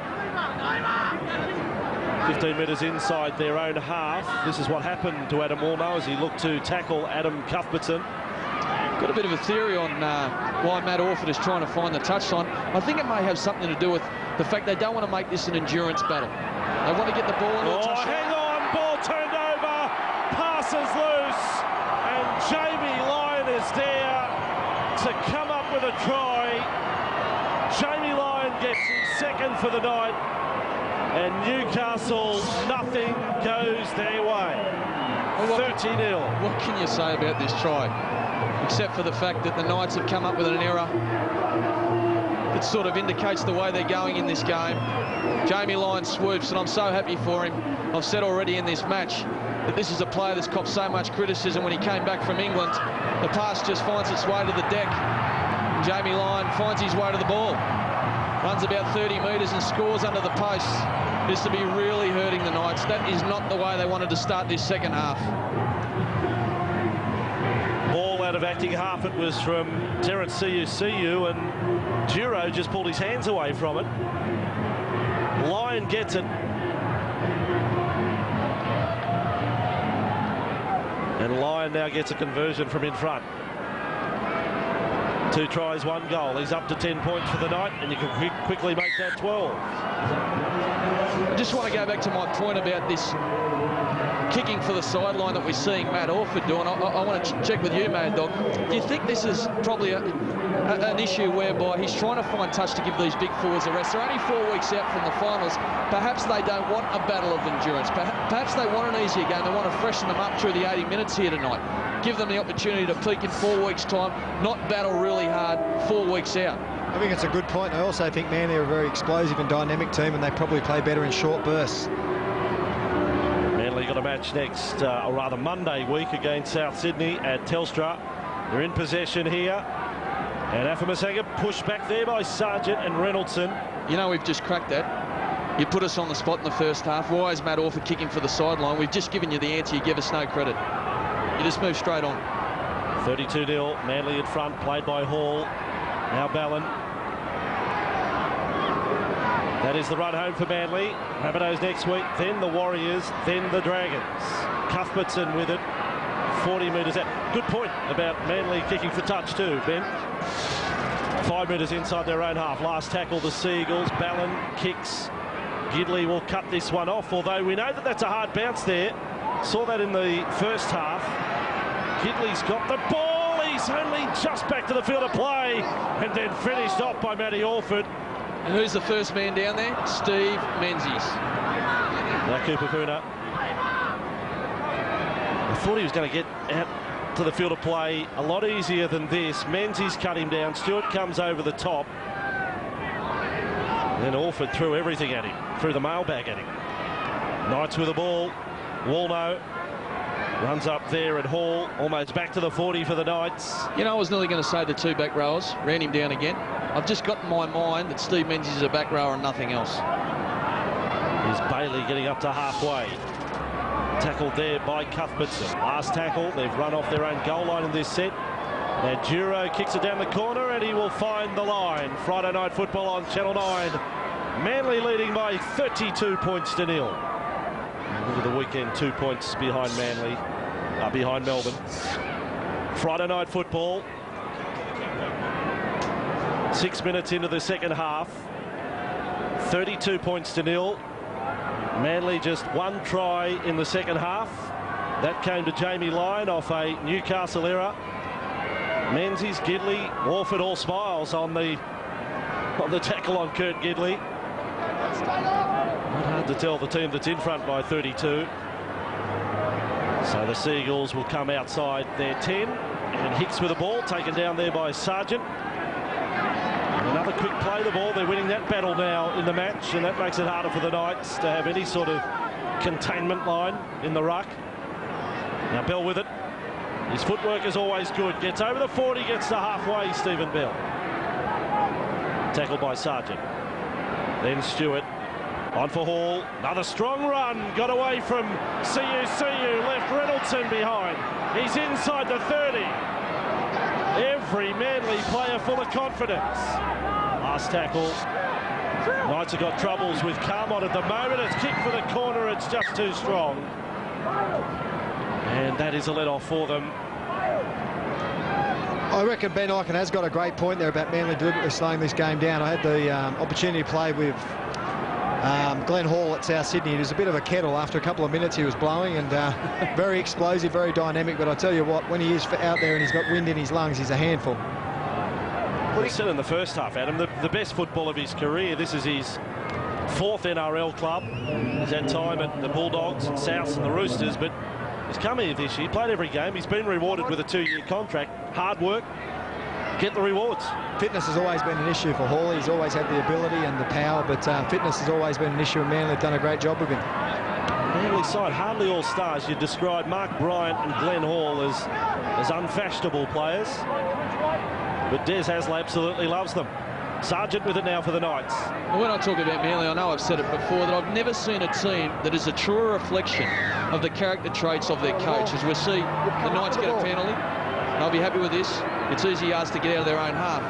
15 metres inside their own half. This is what happened to Adam Woolno as he looked to tackle Adam Cuthbertson.
Got a bit of a theory on why Matt Orford is trying to find the touchline. I think it may have something to do with the fact they don't want to make this an endurance battle. They want to get the ball into a touchline.
Hang on, ball turned over, passes loose, and Jamie Lyon is there to come up with a try. Jamie Lyon gets his second for the night, and Newcastle, nothing goes their way. 30-0.
What can you say about this try? Except for the fact that the Knights have come up with an error that sort of indicates the way they're going in this game. Jamie Lyon swoops, and I'm so happy for him. I've said already in this match that this is a player that's copped so much criticism when he came back from England. The pass just finds its way to the deck. Jamie Lyon finds his way to the ball. Runs about 30 metres and scores under the post. This to be really hurting the Knights. That is not the way they wanted to start this second half.
Ball out of acting half. It was from Terence Siu, and Duro just pulled his hands away from it. Lyon gets it. And Lyon now gets a conversion from in front. 2 tries, 1 goal. He's up to 10 points for the night, and you can quickly make that 12.
I just want to go back to my point about this kicking for the sideline that we're seeing Matt Orford doing. I want to check with you, Mad Dog. Do you think this is probably an issue whereby he's trying to find touch to give these big forwards a rest? They're only 4 weeks out from the finals. Perhaps they don't want a battle of endurance. Perhaps they want an easier game. They want to freshen them up through the 80 minutes here tonight. Give them the opportunity to peak in 4 weeks' time, not battle really hard 4 weeks out.
I think it's a good point. I also think Manly are a very explosive and dynamic team, and they probably play better in short bursts.
Manly got a match next, or rather Monday week against South Sydney at Telstra. They're in possession here. And Afamasanga pushed back there by Sargent and Reynoldson.
You know, we've just cracked that. You put us on the spot in the first half. Why is Matt Orford kicking for the sideline? We've just given you the answer. You give us no credit. You just move straight on.
32-0. Manly in front, played by Hall. Now Ballon. That is the run home for Manly. Rabbitohs next week, then the Warriors, then the Dragons. Cuthbertson with it, 40 metres out. Good point about Manly kicking for touch too, Ben. 5 metres inside their own half. Last tackle, the Seagulls. Ballon kicks. Gidley will cut this one off, although we know that that's a hard bounce there. Saw that in the first half. Gidley's got the ball. He's only just back to the field of play, and then finished off by Matty Orford.
And who's the first man down there? Steve Menzies.
Now Cooper Puna. I thought he was going to get out to the field of play a lot easier than this. Menzies cut him down. Stewart comes over the top. Then Orford threw everything at him. Threw the mailbag at him. Knights with the ball. Woolno runs up there at Hall. Almost back to the 40 for the Knights.
You know, I was nearly going to say the 2 back rowers. Ran him down again. I've just got in my mind that Steve Menzies is a back rower and nothing else.
Here's Bailey getting up to halfway. Tackled there by Cuthbertson. Last tackle. They've run off their own goal line in this set. Now Duro kicks it down the corner and he will find the line. Friday night football on Channel 9. Manly leading by 32 points to 0. Look at the weekend, 2 points behind Manly, behind Melbourne. Friday night football. 6 minutes into the second half. 32 points to 0. Manly just 1 try in the second half. That came to Jamie Lyon off a Newcastle error. Menzies, Gidley, Orford all smiles on the tackle on Kurt Gidley. Not hard to tell the team that's in front by 32. So the Seagulls will come outside their 10. And Hicks with the ball, taken down there by Sargent. And another quick play the ball. They're winning that battle now in the match, and that makes it harder for the Knights to have any sort of containment line in the ruck. Now Bell with it. His footwork is always good. Gets over the 40, gets to halfway, Stephen Bell. Tackled by Sargent. Then Stewart. On for Hall, another strong run, got away from CU, left Reynolds behind. He's inside the 30. Every Manly player full of confidence. Last tackle. Knights have got troubles with Carmont at the moment. It's kicked for the corner, it's just too strong. And that is a let-off for them.
I reckon Ben Ikin has got a great point there about Manly deliberately slowing this game down. I had the opportunity to play with Glenn Hall at South Sydney. It was a bit of a kettle. After a couple of minutes he was blowing, and very explosive, very dynamic. But I tell you what, when he is out there and he's got wind in his lungs, he's a handful.
He said in the first half, Adam, the best football of his career. This is his 4th NRL club. He's had time at the Bulldogs and Souths and the Roosters, but he's come here this year, played every game. He's been rewarded with a 2-year contract. Hard work, get the rewards.
Fitness has always been an issue for Hawley. He's always had the ability and the power, but fitness has always been an issue, and Manly have done a great job with him.
Manly side, hardly all stars. You describe Mark Bryant and Glenn Hall as unfashionable players, but Des Hasler absolutely loves them. Sargent with it now for the Knights.
Well, when I talk about Manly, I know I've said it before, that I've never seen a team that is a truer reflection of the character traits of their coach. As we see the Knights get a penalty, they'll be happy with this. It's easy as to get out of their own half.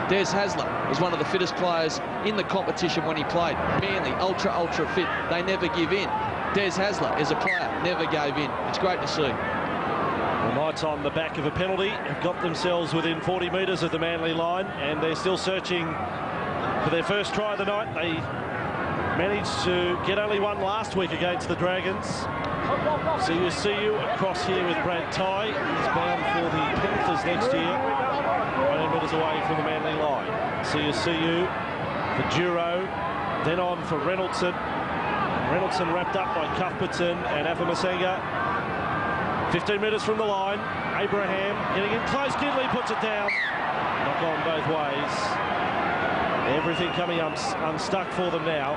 Des Hasler was one of the fittest players in the competition when he played. Manly, ultra fit. They never give in. Des Hasler, as a player, never gave in. It's great to see.
The Knights on the back of a penalty have got themselves within 40 metres of the Manly line, and they're still searching for their first try of the night. They managed to get only one last week against the Dragons. CU across here with Brad Tighe. He's bound for the Panthers next year. 20 metres away from the Manly line. CU for Duro, then on for Reynoldson. Reynoldson wrapped up by Cuthbertson and Afamasenga. 15 metres from the line. Abraham getting in close. Gidley puts it down. Knock on both ways. Everything coming unstuck for them now.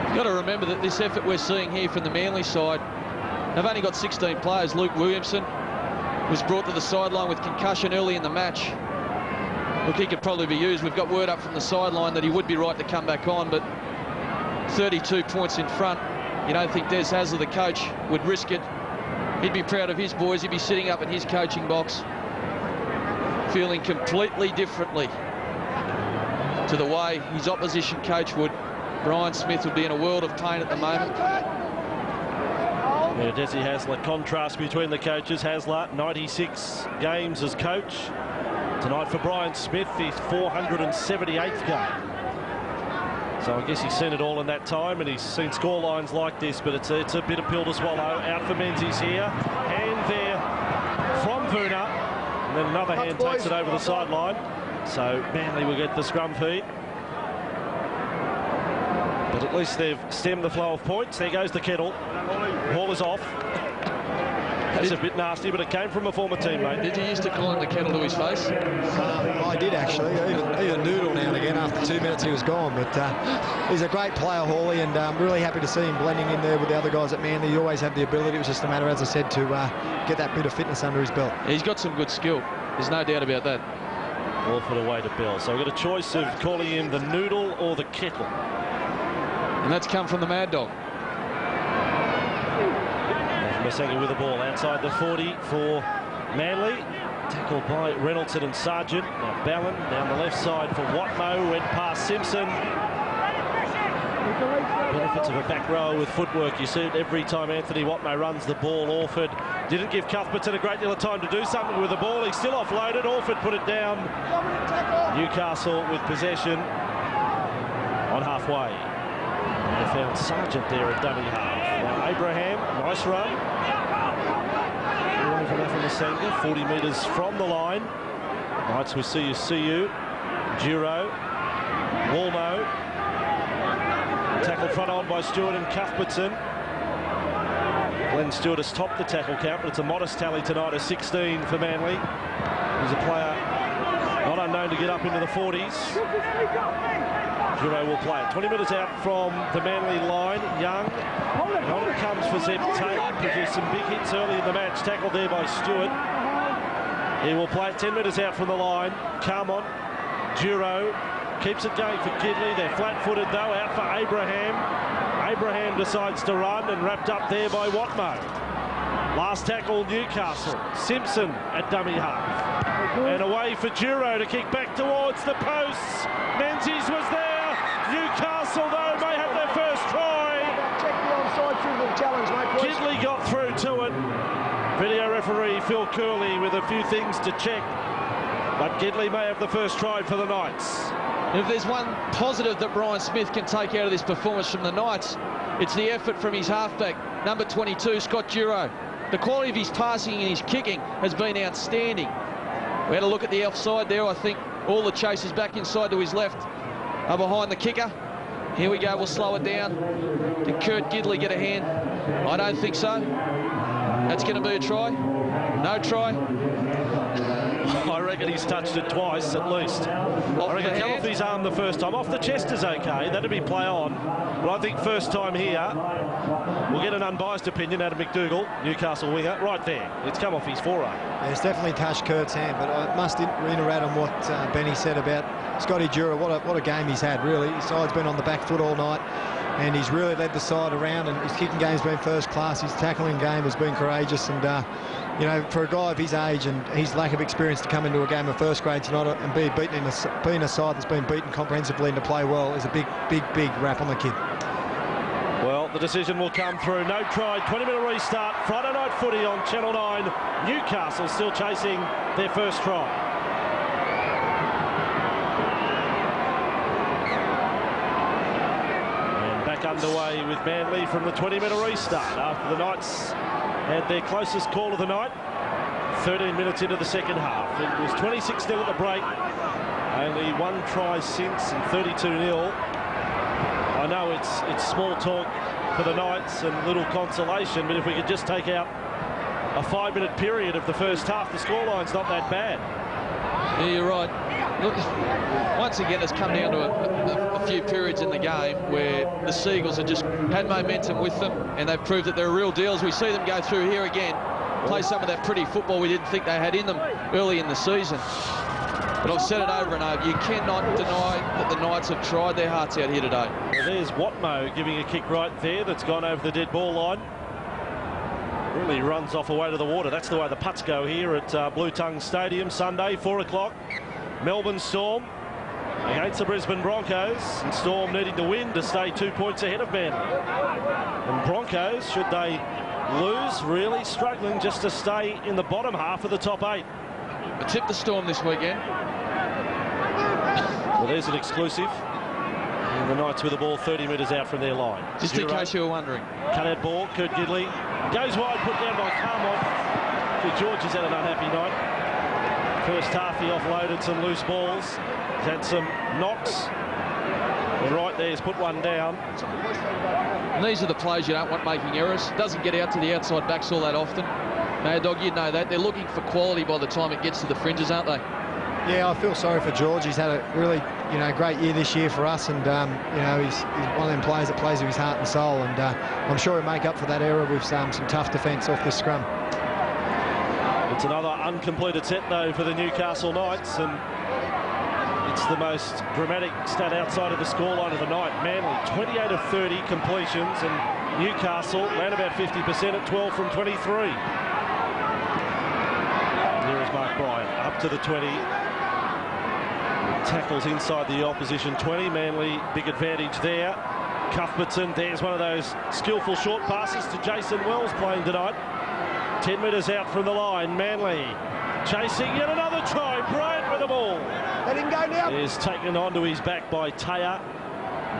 You've got to remember that this effort we're seeing here from the Manly side, they've only got 16 players. Luke Williamson was brought to the sideline with concussion early in the match. Look, he could probably be used. We've got word up from the sideline that he would be right to come back on, but 32 points in front. You don't think Des Hasler, the coach, would risk it? He'd be proud of his boys. He'd be sitting up in his coaching box feeling completely differently to the way his opposition coach would. Brian Smith would be in a world of pain at the moment.
Yeah, Desi Hasler, contrast between the coaches. Hasler, 96 games as coach. Tonight for Brian Smith, his 478th game. So I guess he's seen it all in that time, and he's seen score lines like this, but it's a bitter pill to swallow. Out for Menzies here. Hand there from Vuna. And then another hand takes it over the sideline. So Manly will get the scrum feed. But at least they've stemmed the flow of points. There goes the kettle. Hall is off. That's a bit nasty, but it came from a former teammate.
Did you used to call him the kettle to his face?
I did, actually. Even Noodle now and again. After 2 minutes, he was gone. But he's a great player, Hawley, and I'm really happy to see him blending in there with the other guys at Manly. He always had the ability. It was just a matter, as I said, to get that bit of fitness under his belt.
He's got some good skill. There's no doubt about that.
Orford away to Bell. So we've got a choice of calling him the Noodle or the Kettle.
And that's come from the Mad Dog.
Masenga with the ball outside the 40 for Manly. Tackled by Reynoldson and Sargent. Now Ballon down the left side for Watmo. Went past Simpson. Benefits of a back row with footwork. You see it every time Anthony Watmo runs the ball. Orford didn't give Cuthbertson a great deal of time to do something with the ball. He's still offloaded. Orford put it down. Newcastle with possession on halfway. They found Sargent there at dummy half. Now Abraham, nice run. Away from Afamasenga, 40 metres from the line. Knights with CU, Giro, Walmo. Tackled front on by Stewart and Cuthbertson. Glenn Stewart has topped the tackle count, but it's a modest tally tonight, a 16 for Manly. He's a player not unknown to get up into the 40s. Giro will play it. 20 minutes out from the Manly line. Young. And on it comes for Zeb Tate. Produced some big hits early in the match. Tackled there by Stewart. He will play it 10 minutes out from the line. Carmont, Giro, Keeps it going for Gidley. They're flat-footed though, out for Abraham. Abraham decides to run and wrapped up there by Watmo. Last tackle, Newcastle. Simpson at dummy half. And away for Duro to kick back towards the posts. Menzies was there. Newcastle, though, may have their first try.
Check the onside through the challenge, mate, boys.
Gidley got through to it. Video referee Phil Curley with a few things to check. But Gidley may have the first try for the Knights.
If there's one positive that Brian Smith can take out of this performance from the Knights, it's the effort from his halfback, number 22, Scott Duro. The quality of his passing and his kicking has been outstanding. We had a look at the offside there. I think all the chasers back inside to his left are behind the kicker. Here we go, we'll slow it down. Did Kurt Gidley get a hand? I don't think so. That's going to be a try. No try.
I reckon he's touched it twice at least. I reckon come off his arm the first time. Off the chest is okay, that'd be play on. But I think first time here, we'll get an unbiased opinion out of McDougall, Newcastle winger, right there. It's come off his forearm.
Yeah, it's definitely touched Kurt's hand, but I must reiterate on what Benny said about Scotty Duro. What a game he's had, really. His side's been on the back foot all night, and he's really led the side around, and his kicking game's been first class. His tackling game has been courageous, and you know, for a guy of his age and his lack of experience to come into a game of first grade tonight and be beaten in being a side that's been beaten comprehensively and to play well is a big rap on the kid.
Well, the decision will come through. No try, 20-minute restart. Friday night footy on Channel 9. Newcastle still chasing their first try. And back underway with Manly from the 20-minute restart after the Knights had their closest call of the night. 13 minutes into the second half. It was 26-0 at the break. Only one try since and 32-0. I know it's small talk for the Knights and little consolation, but if we could just take out a 5-minute period of the first half, the scoreline's not that bad.
Yeah, you're right. Look, once again, it's come down to a few periods in the game where the Seagulls have just had momentum with them, and they've proved that they're real deals. We see them go through here again, play some of that pretty football we didn't think they had in them early in the season. But I've said it over and over, you cannot deny that the Knights have tried their hearts out here today.
Well, there's Watmo giving a kick right there that's gone over the dead ball line. Really runs off away to the water. That's the way the putts go here at Blue Tongue Stadium, Sunday, 4 o'clock. Melbourne Storm against the Brisbane Broncos. And Storm needing to win to stay 2 points ahead of Manly. And Broncos, should they lose, really struggling just to stay in the bottom half of the top 8.
I tipped the Storm this weekend.
Well, there's an exclusive. And the Knights with the ball 30 metres out from their line.
Just in case you were wondering.
Cut out ball, Kurt Gidley. Goes wide, put down by Carmel. George has had an unhappy night. First half he offloaded some loose balls. He's had some knocks. And right there, he's put one down.
And these are the players you don't want making errors. Doesn't get out to the outside backs all that often. Mad Dog, you'd know that. They're looking for quality by the time it gets to the fringes, aren't they?
Yeah, I feel sorry for George. He's had a really, great year this year for us, and he's one of them players that plays with his heart and soul, and I'm sure he'll make up for that error with some tough defence off this scrum.
It's another uncompleted set though for the Newcastle Knights, and it's the most dramatic stat outside of the scoreline of the night. Manly 28 of 30 completions, and Newcastle around about 50% at 12 from 23. There is Mark Bryan up to the 20. Tackles inside the opposition 20. Manly big advantage there. Cuthbertson, there's one of those skillful short passes to Jason Wells playing tonight. 10 metres out from the line. Manly chasing yet another try. Bryant with the ball.
Let him go now.
Is taken onto his back by Taya.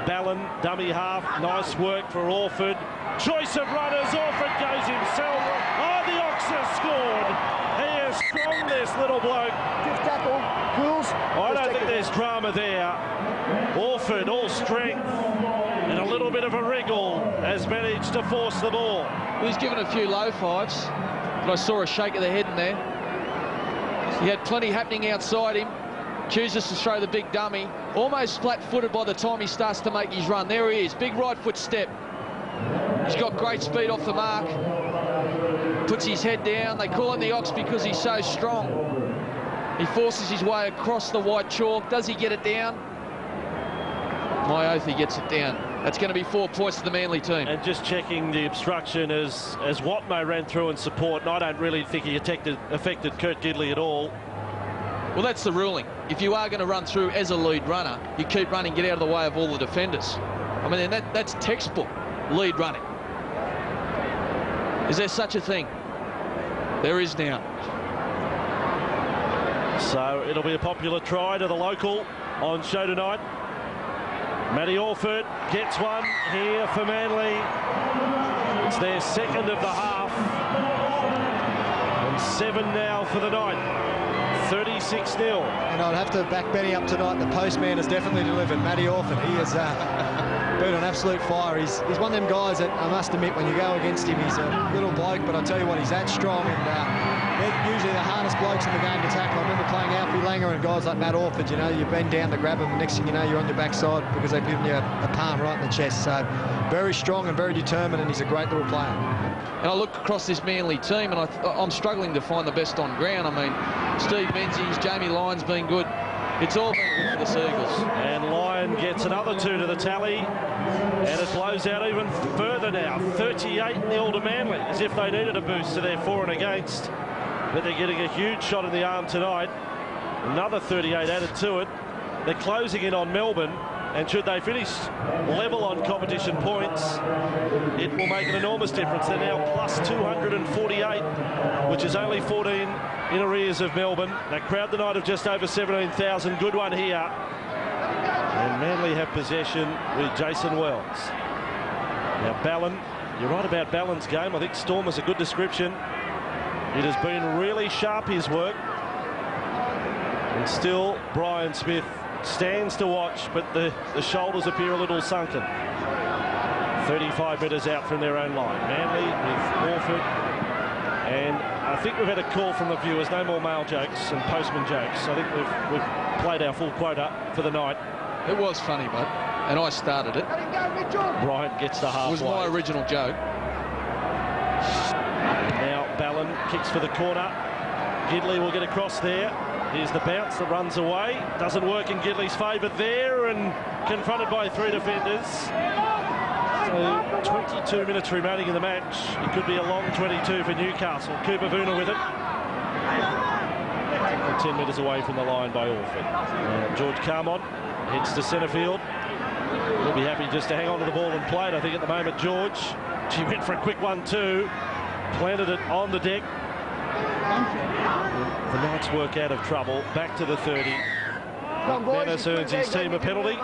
Ballon, dummy half. Nice work for Orford. Choice of runners. Orford goes himself. Oh, the Ox has scored. He is strong, this little bloke.
Fifth tackle. Cools.
I don't think there's drama there. Orford, all strength and a little bit of a wriggle, has managed to force the ball.
He's given a few low fives, but I saw a shake of the head in there. He had plenty happening outside him. Chooses to throw the big dummy. Almost flat-footed by the time he starts to make his run. There he is, big right foot step. He's got great speed off the mark. Puts his head down. They call him the Ox because he's so strong. He forces his way across the white chalk. Does he get it down? My oath, he gets it down. That's going to be 4 points to the Manly team.
And just checking the obstruction as Watmo ran through in support, and I don't really think he affected Kurt Gidley at all.
Well, that's the ruling. If you are going to run through as a lead runner, you keep running, get out of the way of all the defenders. I mean, that's textbook lead running. Is there such a thing? There is now.
So it'll be a popular try to the local on show tonight. Matty Orford gets one here for Manly. It's their second of the half. And 7 now for the night. 36-0.
And I'd have to back Benny up tonight. The postman has definitely delivered. Matty Orford, he has been on absolute fire. He's one of them guys that I must admit, when you go against him, he's a little bloke, but I tell you what, he's that strong, and they're usually the hardest blokes in the game to tackle. I remember playing Alfie Langer and guys like Matt Orford, you know, you bend down to grab them, and next thing you know, you're on your backside because they've given you a palm right in the chest. So very strong and very determined, and he's a great little player.
And I look across this Manly team, and I'm struggling to find the best on ground. I mean, Steve Menzies, Jamie Lyon's been good. It's all been good for the Seagulls.
And Lyon gets another 2 to the tally, and it blows out even further now. 38-0 to Manly, as if they needed a boost to their for and against. But they're getting a huge shot in the arm tonight. Another 38 added to it. They're closing in on Melbourne, and should they finish level on competition points, it will make an enormous difference. They're now plus 248, which is only 14 in arrears of Melbourne. That crowd tonight of just over 17,000. Good one here. And Manly have possession with Jason Wells. Now Ballon, you're right about Ballon's game. I think Storm is a good description. It has been really sharp, his work. And still, Brian Smith stands to watch, but the shoulders appear a little sunken. 35 metres out from their own line. Manly with Orford. And I think we've had a call from the viewers. No more male jokes and postman jokes. I think we've played our full quota for the night.
It was funny, bud, and I started it.
Bryant gets the halfway.
It was my original joke.
Now Ballon kicks for the corner. Gidley will get across there. Here's the bounce that runs away. Doesn't work in Gidley's favour there, and confronted by 3 defenders. So 22 minutes remaining in the match. It could be a long 22 for Newcastle. Cooper Vuna with it. 10 metres away from the line by Orford. George Carmont heads to centre field. He'll be happy just to hang on to the ball and play it, I think, at the moment. George, she went for a quick 1-2. Planted it on the deck. The Knights work out of trouble. Back to the 30. Menace earns his team a penalty.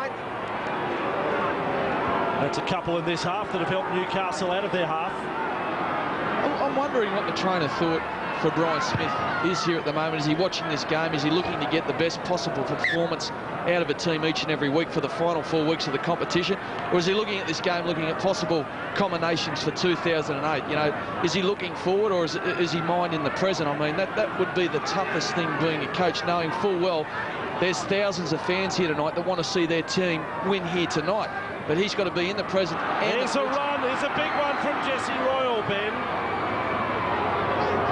That's a couple in this half that have helped Newcastle out of their half.
I'm wondering what the trainer thought for Brian Smith is here at the moment. Is he watching this game? Is he looking to get the best possible performance out of a team each and every week for the final 4 weeks of the competition? Or is he looking at this game, looking at possible combinations for 2008? You know, is he looking forward, or is he mind in the present? I mean, that would be the toughest thing being a coach, knowing full well there's thousands of fans here tonight that want to see their team win here tonight. But he's got to be in the present.
There's a run. There's a big one from Jesse Royal, Ben.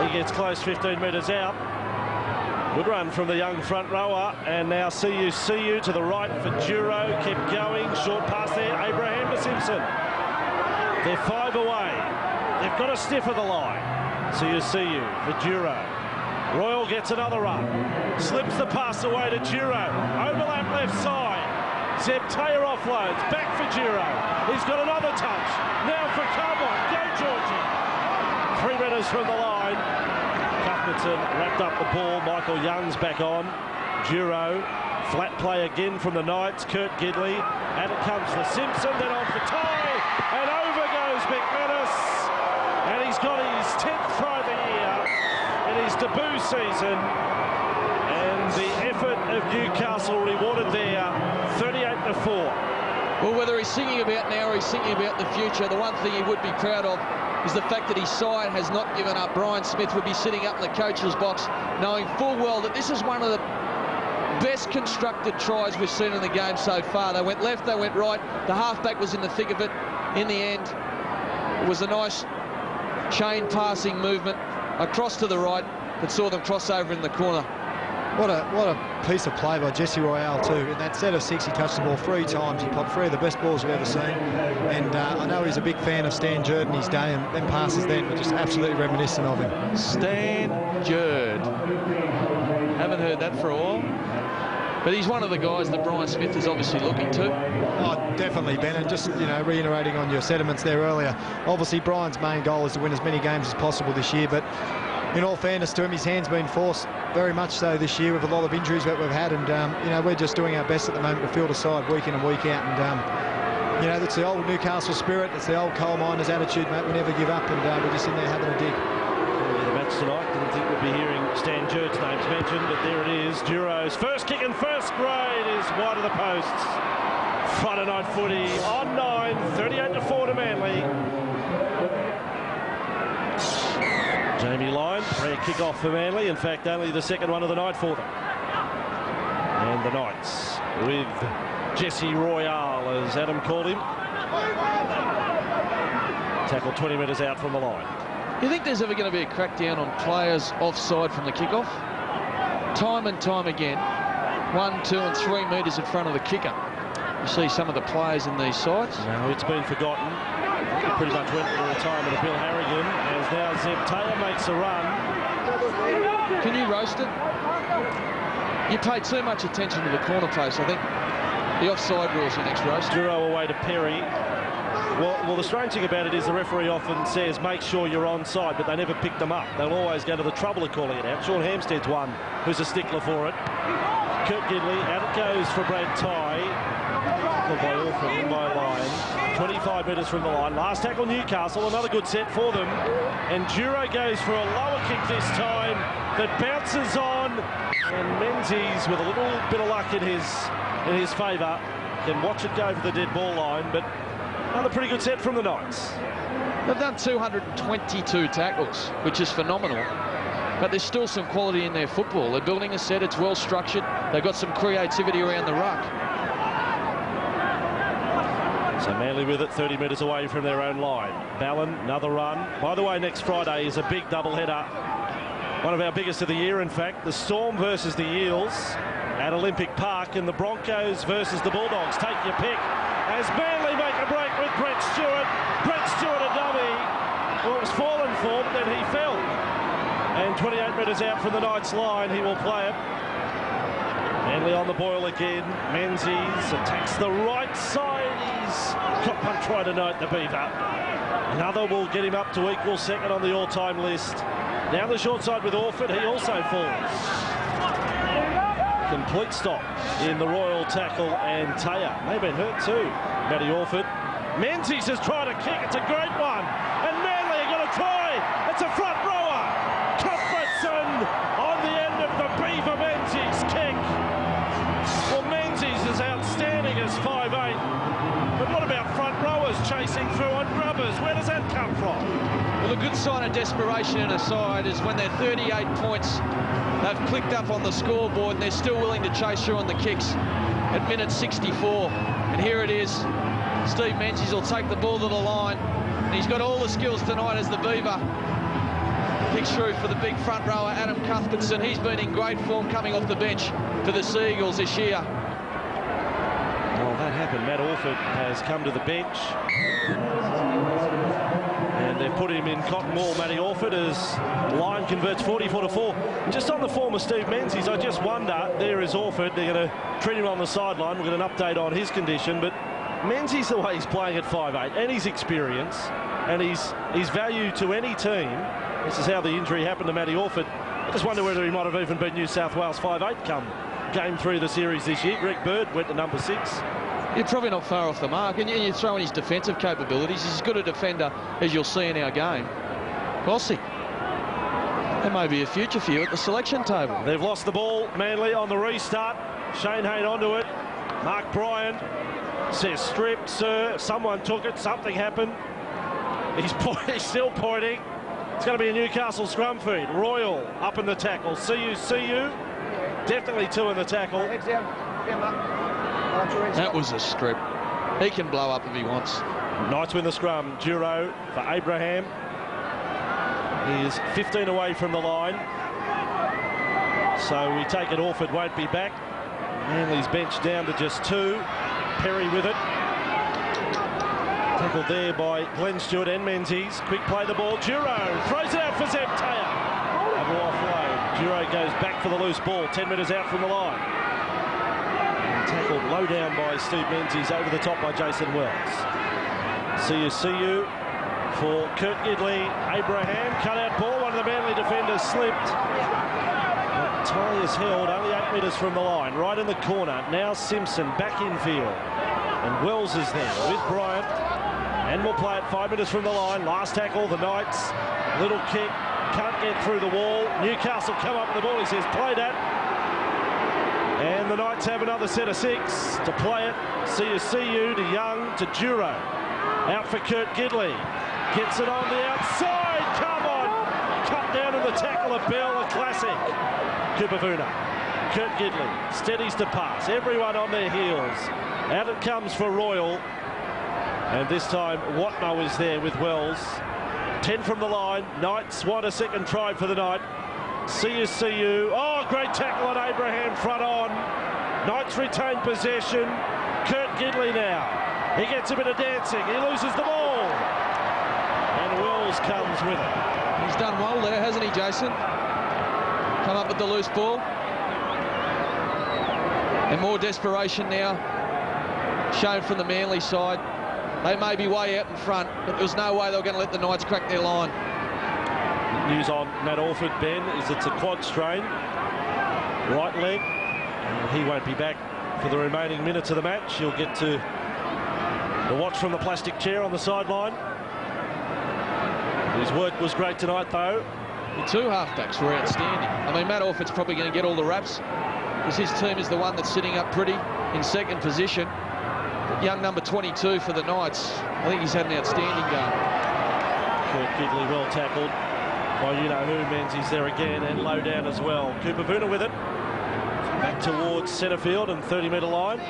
He gets close, 15 metres out. Good run from the young front rower. And now see you to the right for Duro. Kept going. Short pass there. Abraham to Simpson. They're 5 away. They've got to stiff of the line. See you for Duro. Royal gets another run. Slips the pass away to Duro. Overlap left side. Zeb Taylor offloads. Back for Duro. He's got another touch. Now for Carmont. Go, Georgie. 3 metres from the line. Cuthbertson wrapped up the ball. Michael Young's back on. Duro. Flat play again from the Knights. Kurt Gidley. And it comes for Simpson. Then on for Ty. And over goes McManus. And he's got his 10th try of the year in his debut season. And the effort of Newcastle rewarded there. 38-4.
Well, whether he's singing about now or he's singing about the future, the one thing he would be proud of is the fact that his side has not given up. Brian Smith would be sitting up in the coach's box knowing full well that this is one of the best constructed tries we've seen in the game so far. They went left, they went right. The halfback was in the thick of it. In the end, it was a nice chain passing movement across to the right that saw them cross over in the corner.
What a piece of play by Jesse Royale too. In that set of 6, he touched the ball 3 times. He popped 3 of the best balls we've ever seen. And I know he's a big fan of Stan Jerd in his day, and them passes then were just absolutely reminiscent of him.
Stan Jerd. Haven't heard that for a while. But he's one of the guys that Brian Smith is obviously looking to.
Oh, definitely, Ben. And just, you know, reiterating on your sentiments there earlier, obviously Brian's main goal is to win as many games as possible this year, but in all fairness to him, his hand's been forced very much so this year with a lot of injuries that we've had, and you know, we're just doing our best at the moment to field a side week in and week out, and you know, that's the old Newcastle spirit, it's the old coal miners attitude, mate. We never give up, and we're just in there having a dig.
The match tonight, didn't think we'd be hearing Stan Jerd's names mentioned, but there it is. Duro's first kick in first grade is wide of the posts. Friday night footy on 9, 38-4 to Manly. Jamie Lyon, rare kick-off for Manly. In fact, only the second one of the night for them. And the Knights with Jesse Royale, as Adam called him. Tackle 20 metres out from the line.
You think there's ever going to be a crackdown on players offside from the kickoff? Time and time again, 1, 2 and 3 metres in front of the kicker. You see some of the players in these sides.
No, it's been forgotten. It pretty much went to the retirement of Bill Harrigan, as now Zeb Taylor makes a run.
Can you roast it? You pay too much attention to the corner post. I think the offside rule's your next roast.
Duro away to Perry. Well, the strange thing about it is the referee often says make sure you're onside, but they never pick them up. They'll always go to the trouble of calling it out. Sean Hampstead's one who's a stickler for it. Kurt Gidley, out it goes for Brad Tye. By Orford in by line, 25 metres from the line. Last tackle Newcastle, another good set for them. And Duro goes for a lower kick this time that bounces on. And Menzies, with a little bit of luck in his favour, can watch it go for the dead ball line. But another pretty good set from the Knights.
They've done 222 tackles, which is phenomenal. But there's still some quality in their football. They're building a set, it's well structured. They've got some creativity around the ruck.
So Manly with it 30 metres away from their own line. Ballon, another run. By the way, next Friday is a big doubleheader. One of our biggest of the year, in fact. The Storm versus the Eels at Olympic Park, and the Broncos versus the Bulldogs. Take your pick. As Manly make a break with Brett Stewart. Brett Stewart a dummy. Well, it was fallen for, but then he fell. And 28 metres out from the Knights line, he will play it. Manly on the boil again. Menzies attacks the right side. He's Cotpunt trying to note the Beaver. Another will get him up to equal second on the all-time list. Down the short side with Orford, he also falls. Complete stop in the Royal tackle, and Taya may have been hurt too. Matty Orford. Menzies has tried a kick, it's a great one. And Manly are going to try. It's a front rower. Cuthbertson on the end of the Beaver Menzies kick. Well, Menzies is outstanding as 5'8". But what about front rowers chasing through on grubbers? Where does that come from?
Well, a good sign of desperation in a side is when they're 38 points, they've clicked up on the scoreboard and they're still willing to chase through on the kicks at minute 64. And here it is. Steve Menzies will take the ball to the line. And he's got all the skills tonight as the Beaver. Kicks through for the big front rower, Adam Cuthbertson. He's been in great form coming off the bench for the Seagulls this year.
Well, that happened. Matt Orford has come to the bench. And they've put him in cotton wool, Matty Orford, as Lyon converts 44-4. Just on the form of Steve Menzies, I just wonder, there is Orford. They're going to treat him on the sideline. We'll get an update on his condition. But Menzies, the way he's playing at 5'8", and his experience, and his value to any team. This is how the injury happened to Matty Orford. I just wonder whether he might have even been New South Wales 5'8" come game through the series this year. Greg Bird went to number 6.
You're probably not far off the mark, and you throw in his defensive capabilities. He's as good a defender as you'll see in our game. We'll see. There may be a future for you at the selection table.
They've lost the ball, Manly, on the restart. Shane Hayne onto it. Mark Bryan says, stripped, sir. Someone took it. Something happened. He's still pointing. It's going to be a Newcastle scrum feed. Royal up in the tackle. See you. Definitely 2 in the tackle.
That was a strip. He can blow up if he wants.
Knights win the scrum. Duro for Abraham. He is 15 away from the line. So we take it Orford won't be back. Manly's bench down to just 2. Perry with it. Tackled there by Glenn Stewart and Menzies. Quick play the ball. Duro throws it out for Zeptaya. Double offload. Duro goes back for the loose ball. 10 metres out from the line. And tackled low down by Steve Menzies, over the top by Jason Wells. See you for Kurt Gidley. Abraham, cut out ball. One of the Manly defenders slipped. Ty is held only 8 metres from the line, right in the corner. Now Simpson back infield. And Wells is there with Bryant. And we'll play it 5 metres from the line. Last tackle, the Knights. Little kick, can't get through the wall. Newcastle come up with the ball, he says, play that. And the Knights have another set of 6 to play it. See you to Young, to Duro. Out for Kurt Gidley. Gets it on the outside, come on. Cut down to the tackle of Bell, a classic. Kupavuna. Kurt Gidley steadies to pass. Everyone on their heels. Out it comes for Royal. And this time Watmo is there with Wells. 10 from the line. Knights want a second try for the night. See you. Oh, great tackle on Abraham front on. Knights retain possession. Kurt Gidley now. He gets a bit of dancing. He loses the ball. And Wells comes with it.
He's done well there, hasn't he, Jason? Come up with the loose ball. And more desperation now shown from the Manly side. They may be way out in front, but there's no way they were going to let the Knights crack their line.
News on Matt Orford, Ben, is it's a quad strain. Right leg. And he won't be back for the remaining minutes of the match. He'll get to watch from the plastic chair on the sideline. His work was great tonight, though.
The 2 halfbacks were outstanding. I mean, Matt Orford's probably going to get all the raps because his team is the one that's sitting up pretty in second position. But young number 22 for the Knights, I think he's had an outstanding game.
Kurt Gidley well tackled by you-know-who. Menzies there again, and low down as well. Kupavuna with it. Back towards centre field and 30-metre line.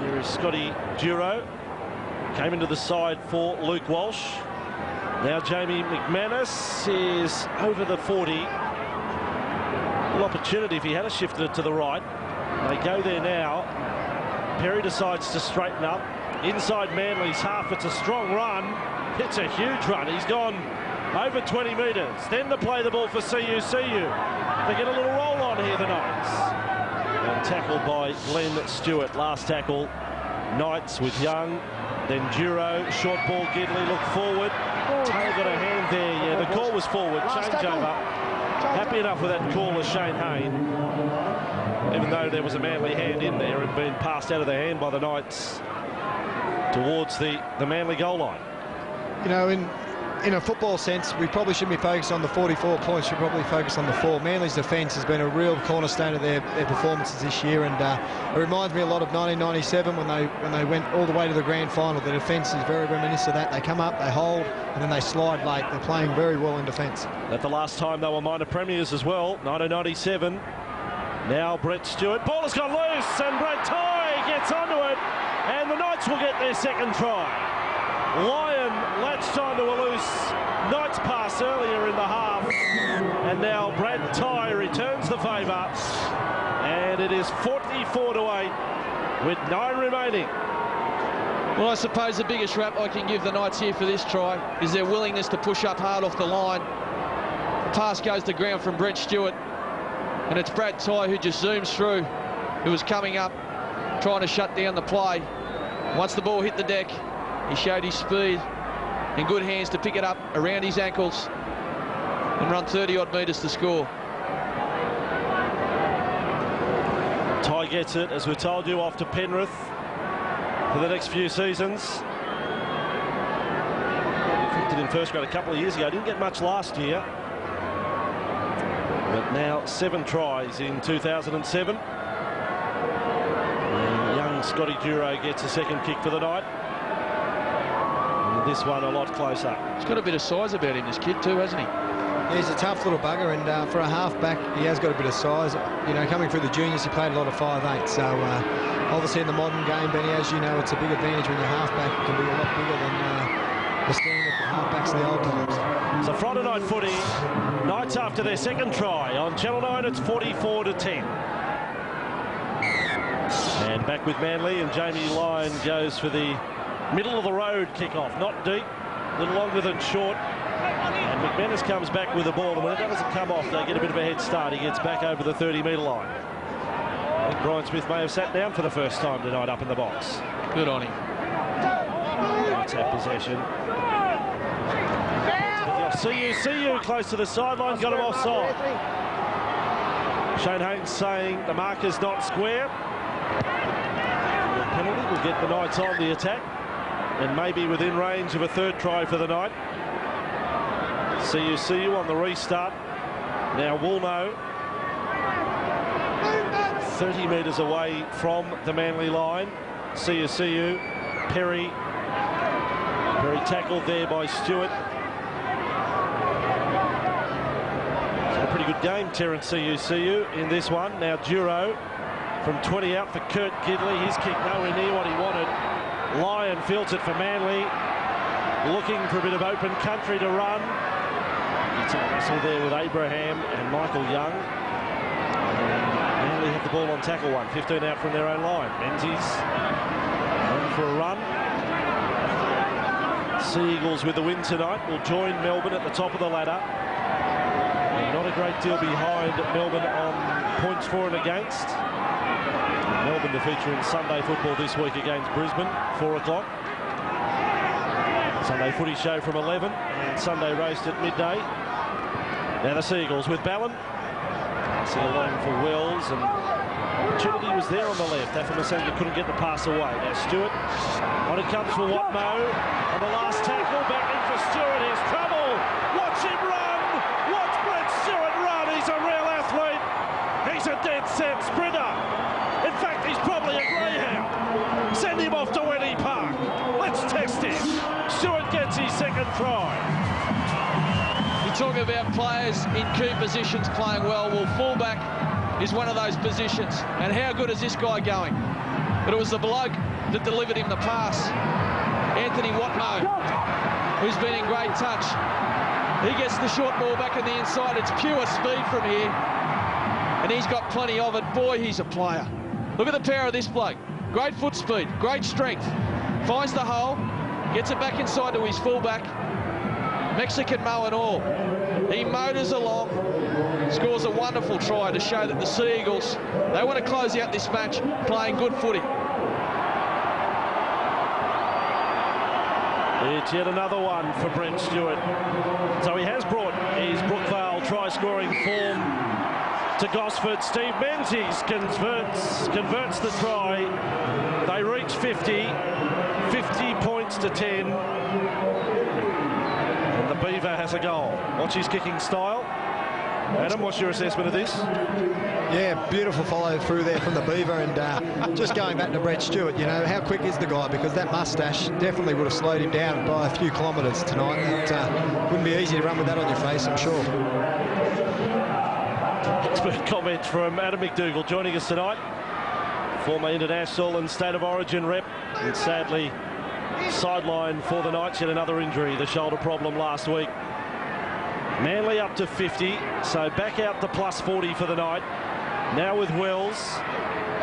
There is Scotty Duro. Came into the side for Luke Walsh. Now Jamie McManus is over the 40. An opportunity if he had shifted it to the right. They go there now. Perry decides to straighten up. Inside Manly's half, it's a strong run. It's a huge run. He's gone over 20 metres. Then to play the ball for See you. They get a little roll on here, the Knights. And tackled by Glenn Stewart. Last tackle, Knights with Young. Then Duro, short ball, Gidley, look forward. Taylor got a hand there, yeah, the call was forward, changeover. Happy enough with that call as Shane Hayne, even though there was a Manly hand in there and been passed out of the hand by the Knights towards the Manly goal line.
You know, in a football sense, we probably shouldn't be focused on the 44 points. We should probably focus on the 4. Manly's defence has been a real cornerstone of their performances this year, and it reminds me a lot of 1997 when they went all the way to the grand final. The defence is very reminiscent of that. They come up, they hold, and then they slide late. They're playing very well in defence.
At the last time they were minor premiers as well, 1997. Now Brett Stewart. Ball has gone loose, and Brett Ty gets onto it, and the Knights will get their second try. Lyon latched onto a loose Knights pass earlier in the half, and now Brad Ty returns the favour, and it is 44-8 with 9 remaining.
Well, I suppose the biggest rap I can give the Knights here for this try is their willingness to push up hard off the line. The pass goes to ground from Brett Stewart, and it's Brad Ty who just zooms through, who was coming up, trying to shut down the play. Once the ball hit the deck, he showed his speed and good hands to pick it up around his ankles and run 30-odd metres to score.
Ty gets it, as we told you, off to Penrith for the next few seasons. He kicked it in first grade a couple of years ago. Didn't get much last year. But now 7 tries in 2007. And young Scotty Duro gets a second kick for the night. This one a lot closer.
He's got a bit of size about him, this kid too, hasn't he?
Yeah, he's a tough little bugger, and for a half-back, he has got a bit of size. You know, coming through the juniors, he played a lot of 5'8", so obviously in the modern game, Benny, as you know, it's a big advantage when your half-back can be a lot bigger than the standard half-backs in the old times.
So Friday night footy, Knights after their second try. On Channel 9, it's 44-10. And back with Manly, and Jamie Lyon goes for the middle of the road kickoff. Not deep, a little longer than short. And McManus comes back with the ball, and when it doesn't come off, they get a bit of a head start. He gets back over the 30-metre line. I think Brian Smith may have sat down for the first time tonight up in the box.
Good on him.
Knights have possession. See you close to the sideline, got him offside. Shane Haynes saying the marker's not square. The penalty will get the Knights on the attack and maybe within range of a third try for the night. See you on the restart. Now Woolno 30 metres away from the Manly line. See you. Perry tackled there by Stewart. Pretty good game, Terence See-you in this one. Now Duro from 20 out for Kurt Gidley. His kick nowhere near what he wanted. Lyon fields it for Manly, looking for a bit of open country to run. It's a wrestle there with Abraham and Michael Young. Manly have the ball on tackle one, 15 out from their own line. Menzies going for a run. Sea Eagles with the win tonight will join Melbourne at the top of the ladder. Not a great deal behind Melbourne on points for and against. Melbourne to feature in Sunday football this week against Brisbane, 4 o'clock. Sunday footy show from 11 and Sunday roast at midday. Now the Seagulls with Ballon. Passing along for Wells, and opportunity was there on the left. Afamasenga couldn't get the pass away. Now Stewart, on it comes for Watmo. On the last tackle, back in for Stewart. Here's trouble. Watch him run. Watch Brett Stewart run. He's a real athlete. He's a dead set sprinter. In fact, he's probably a greyhound. Send him off to Wendy Park. Let's test him. Stewart gets his second try.
You talk about players in key positions playing well. Well, fullback is one of those positions. And how good is this guy going? But it was the bloke that delivered him the pass. Anthony Watmo, who's been in great touch. He gets the short ball back in the inside. It's pure speed from here. And he's got plenty of it. Boy, he's a player. Look at the power of this bloke. Great foot speed, great strength. Finds the hole, gets it back inside to his fullback. Mexican mow and all. He motors along, scores a wonderful try to show that the Sea Eagles, they want to close out this match playing good footy.
It's yet another one for Brent Stewart. So he has brought his Brookvale try-scoring form to Gosford. Steve Menzies converts the try. They reach 50 points to 10. And the Beaver has a goal. Watch his kicking style. Adam, what's your assessment of this?
Yeah, beautiful follow through there from the Beaver, and just going back to Brett Stewart, you know, how quick is the guy? Because that moustache definitely would have slowed him down by a few kilometres tonight. It wouldn't be easy to run with that on your face, I'm sure.
Expert comment from Adam McDougall joining us tonight. Former international and State of Origin rep, and sadly sidelined for the Knights. Yet another injury, the shoulder problem last week. Manly up to 50, so back out to plus 40 for the night. Now with Wells,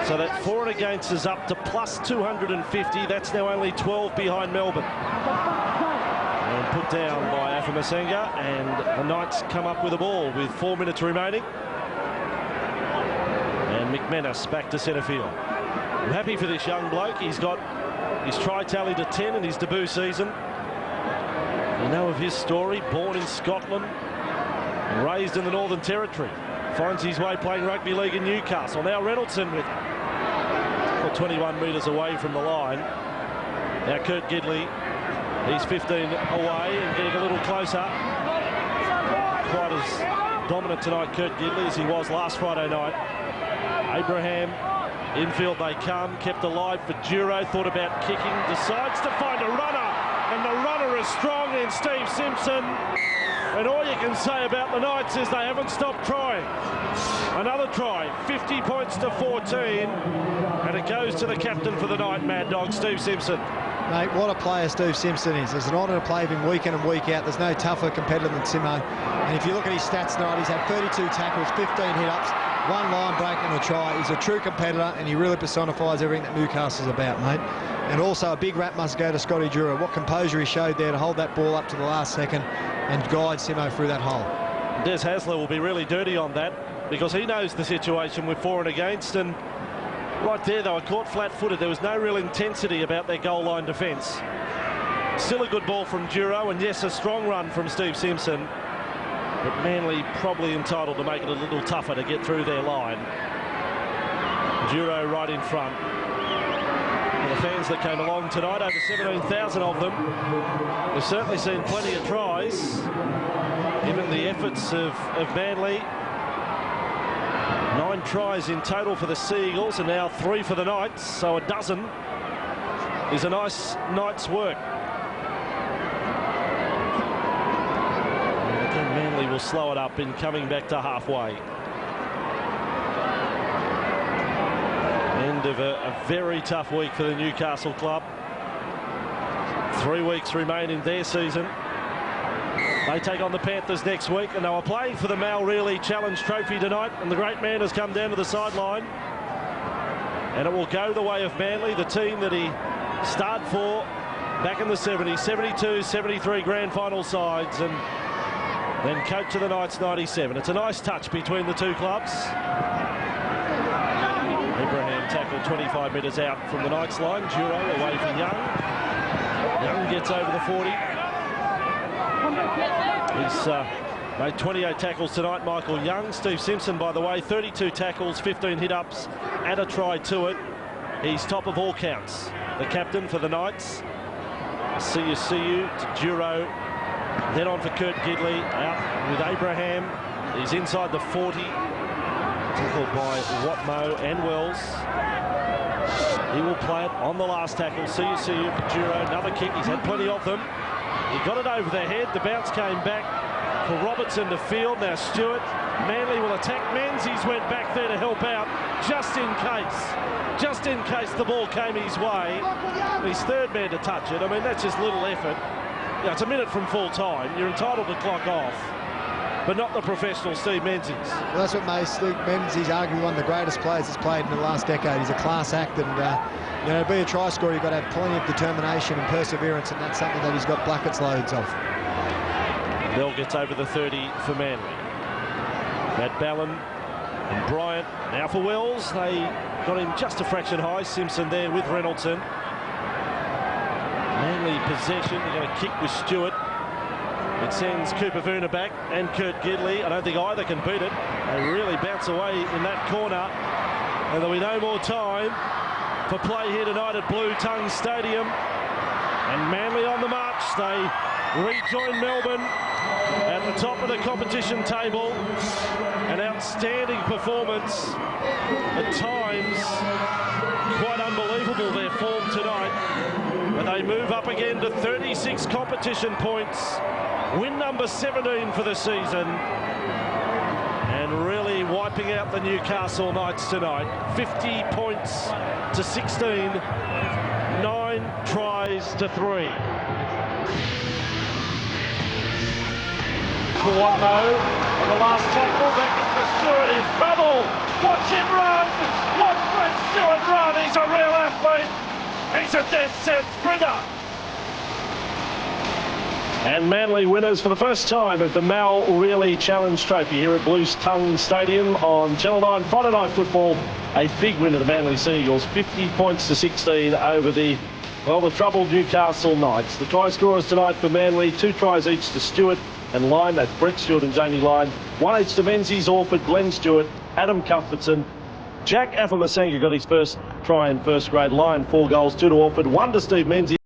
so that for and against is up to plus 250. That's now only 12 behind Melbourne. And put down by Afamasenga, and the Knights come up with a ball with 4 minutes remaining. And McManus back to centre field. I'm happy for this young bloke. He's got his try tally to 10 in his debut season. You know of his story, born in Scotland, raised in the Northern Territory. Finds his way playing rugby league in Newcastle. Now Reynoldson with 21 metres away from the line. Now Kurt Gidley, he's 15 away and getting a little closer. Quite as dominant tonight, Kurt Gidley, as he was last Friday night. Abraham, infield they come, kept alive for Duro, thought about kicking, decides to find a runner, and the runner is strong in Steve Simpson. And all you can say about the Knights is they haven't stopped trying. Another try, 50 points to 14, and it goes to the captain for the night, Mad Dog, Steve Simpson.
Mate, what a player Steve Simpson is. It's an honour to play with him week in and week out. There's no tougher competitor than Simo. And if you look at his stats tonight, he's had 32 tackles, 15 hit-ups, 1 line break and a try. He's a true competitor, and he really personifies everything that Newcastle's about, mate. And also a big rap must go to Scotty Jura. What composure he showed there to hold that ball up to the last second and guide Simo through that hole.
Des Hasler will be really dirty on that because he knows the situation with for and against, and right there they were caught flat-footed. There was no real intensity about their goal line defence. Still a good ball from Duro, and yes, a strong run from Steve Simpson, but Manly probably entitled to make it a little tougher to get through their line. Duro right in front. And the fans that came along tonight, over 17,000 of them, we've certainly seen plenty of tries, given the efforts of Manly. 9 tries in total for the Sea Eagles, and now 3 for the Knights, so a dozen is a nice night's work. And again, Manly will slow it up in coming back to halfway. End of a very tough week for the Newcastle club. 3 weeks remain in their season. They take on the Panthers next week, and they were playing for the Mal Reilly Challenge Trophy tonight, and the great man has come down to the sideline. And it will go the way of Manly, the team that he started for back in the 70s, 72, 73 grand final sides, and then coach of the Knights 97. It's a nice touch between the two clubs. Abraham tackled 25 metres out from the Knights line. Duro away for Young. Young gets over the 40. He's made 28 tackles tonight, Michael Young. Steve Simpson, by the way, 32 tackles, 15 hit-ups and a try to it. He's top of all counts. The captain for the Knights. See you to Duro. Then on for Kurt Gidley, out with Abraham. He's inside the 40. Tackled by Watmo and Wells. He will play it on the last tackle. See you for Duro. Another kick. He's had plenty of them. He got it over their head. The bounce came back for Robertson to field. Now Stewart. Manly will attack. Menzies went back there to help out just in case the ball came his way. He's third man to touch it. I mean, that's just little effort. You know, it's a minute from full time. You're entitled to clock off, but not the professional Steve Menzies.
Well, that's what makes Steve Menzies arguably one of the greatest players that's played in the last decade. He's a class act, and you know, to be a try scorer, you've got to have plenty of determination and perseverance, and that's something that he's got buckets loads of.
Bell gets over the 30 for Manly. Matt Ballon and Bryant now for Wells. They got him just a fraction high. Simpson there with Reynoldson. Manly possession. They're going to kick with Stewart. It sends Cooper Vuna back and Kurt Gidley. I don't think either can beat it. They really bounce away in that corner. And there'll be no more time for play here tonight at Blue Tongue Stadium. And Manly on the march. They rejoin Melbourne at the top of the competition table. An outstanding performance. At times, quite unbelievable their form tonight. But they move up again to 36 competition points. Win number 17 for the season, and really wiping out the Newcastle Knights tonight. 50 points to 16, 9 tries to 3. Watmo on the last tackle, back into Stewart, his bubble. Watch him run! Watch Brett Stewart run! He's a real athlete. He's a dead set sprinter. And Manly winners for the first time of the Mal Reilly Challenge Trophy here at Blue Tongue Stadium on Channel 9 Friday Night Football. A big win of the Manly Sea Eagles, 50 points to 16 over the troubled Newcastle Knights. The try scorers tonight for Manly, 2 tries each to Stewart and Lyon. That's Brett Stewart and Jamie Lyon. 1 each to Menzies, Orford, Glenn Stewart, Adam Cuthbertson. Jack Afamasenga got his first try in first grade. Lyon 4 goals, 2 to Orford, 1 to Steve Menzies.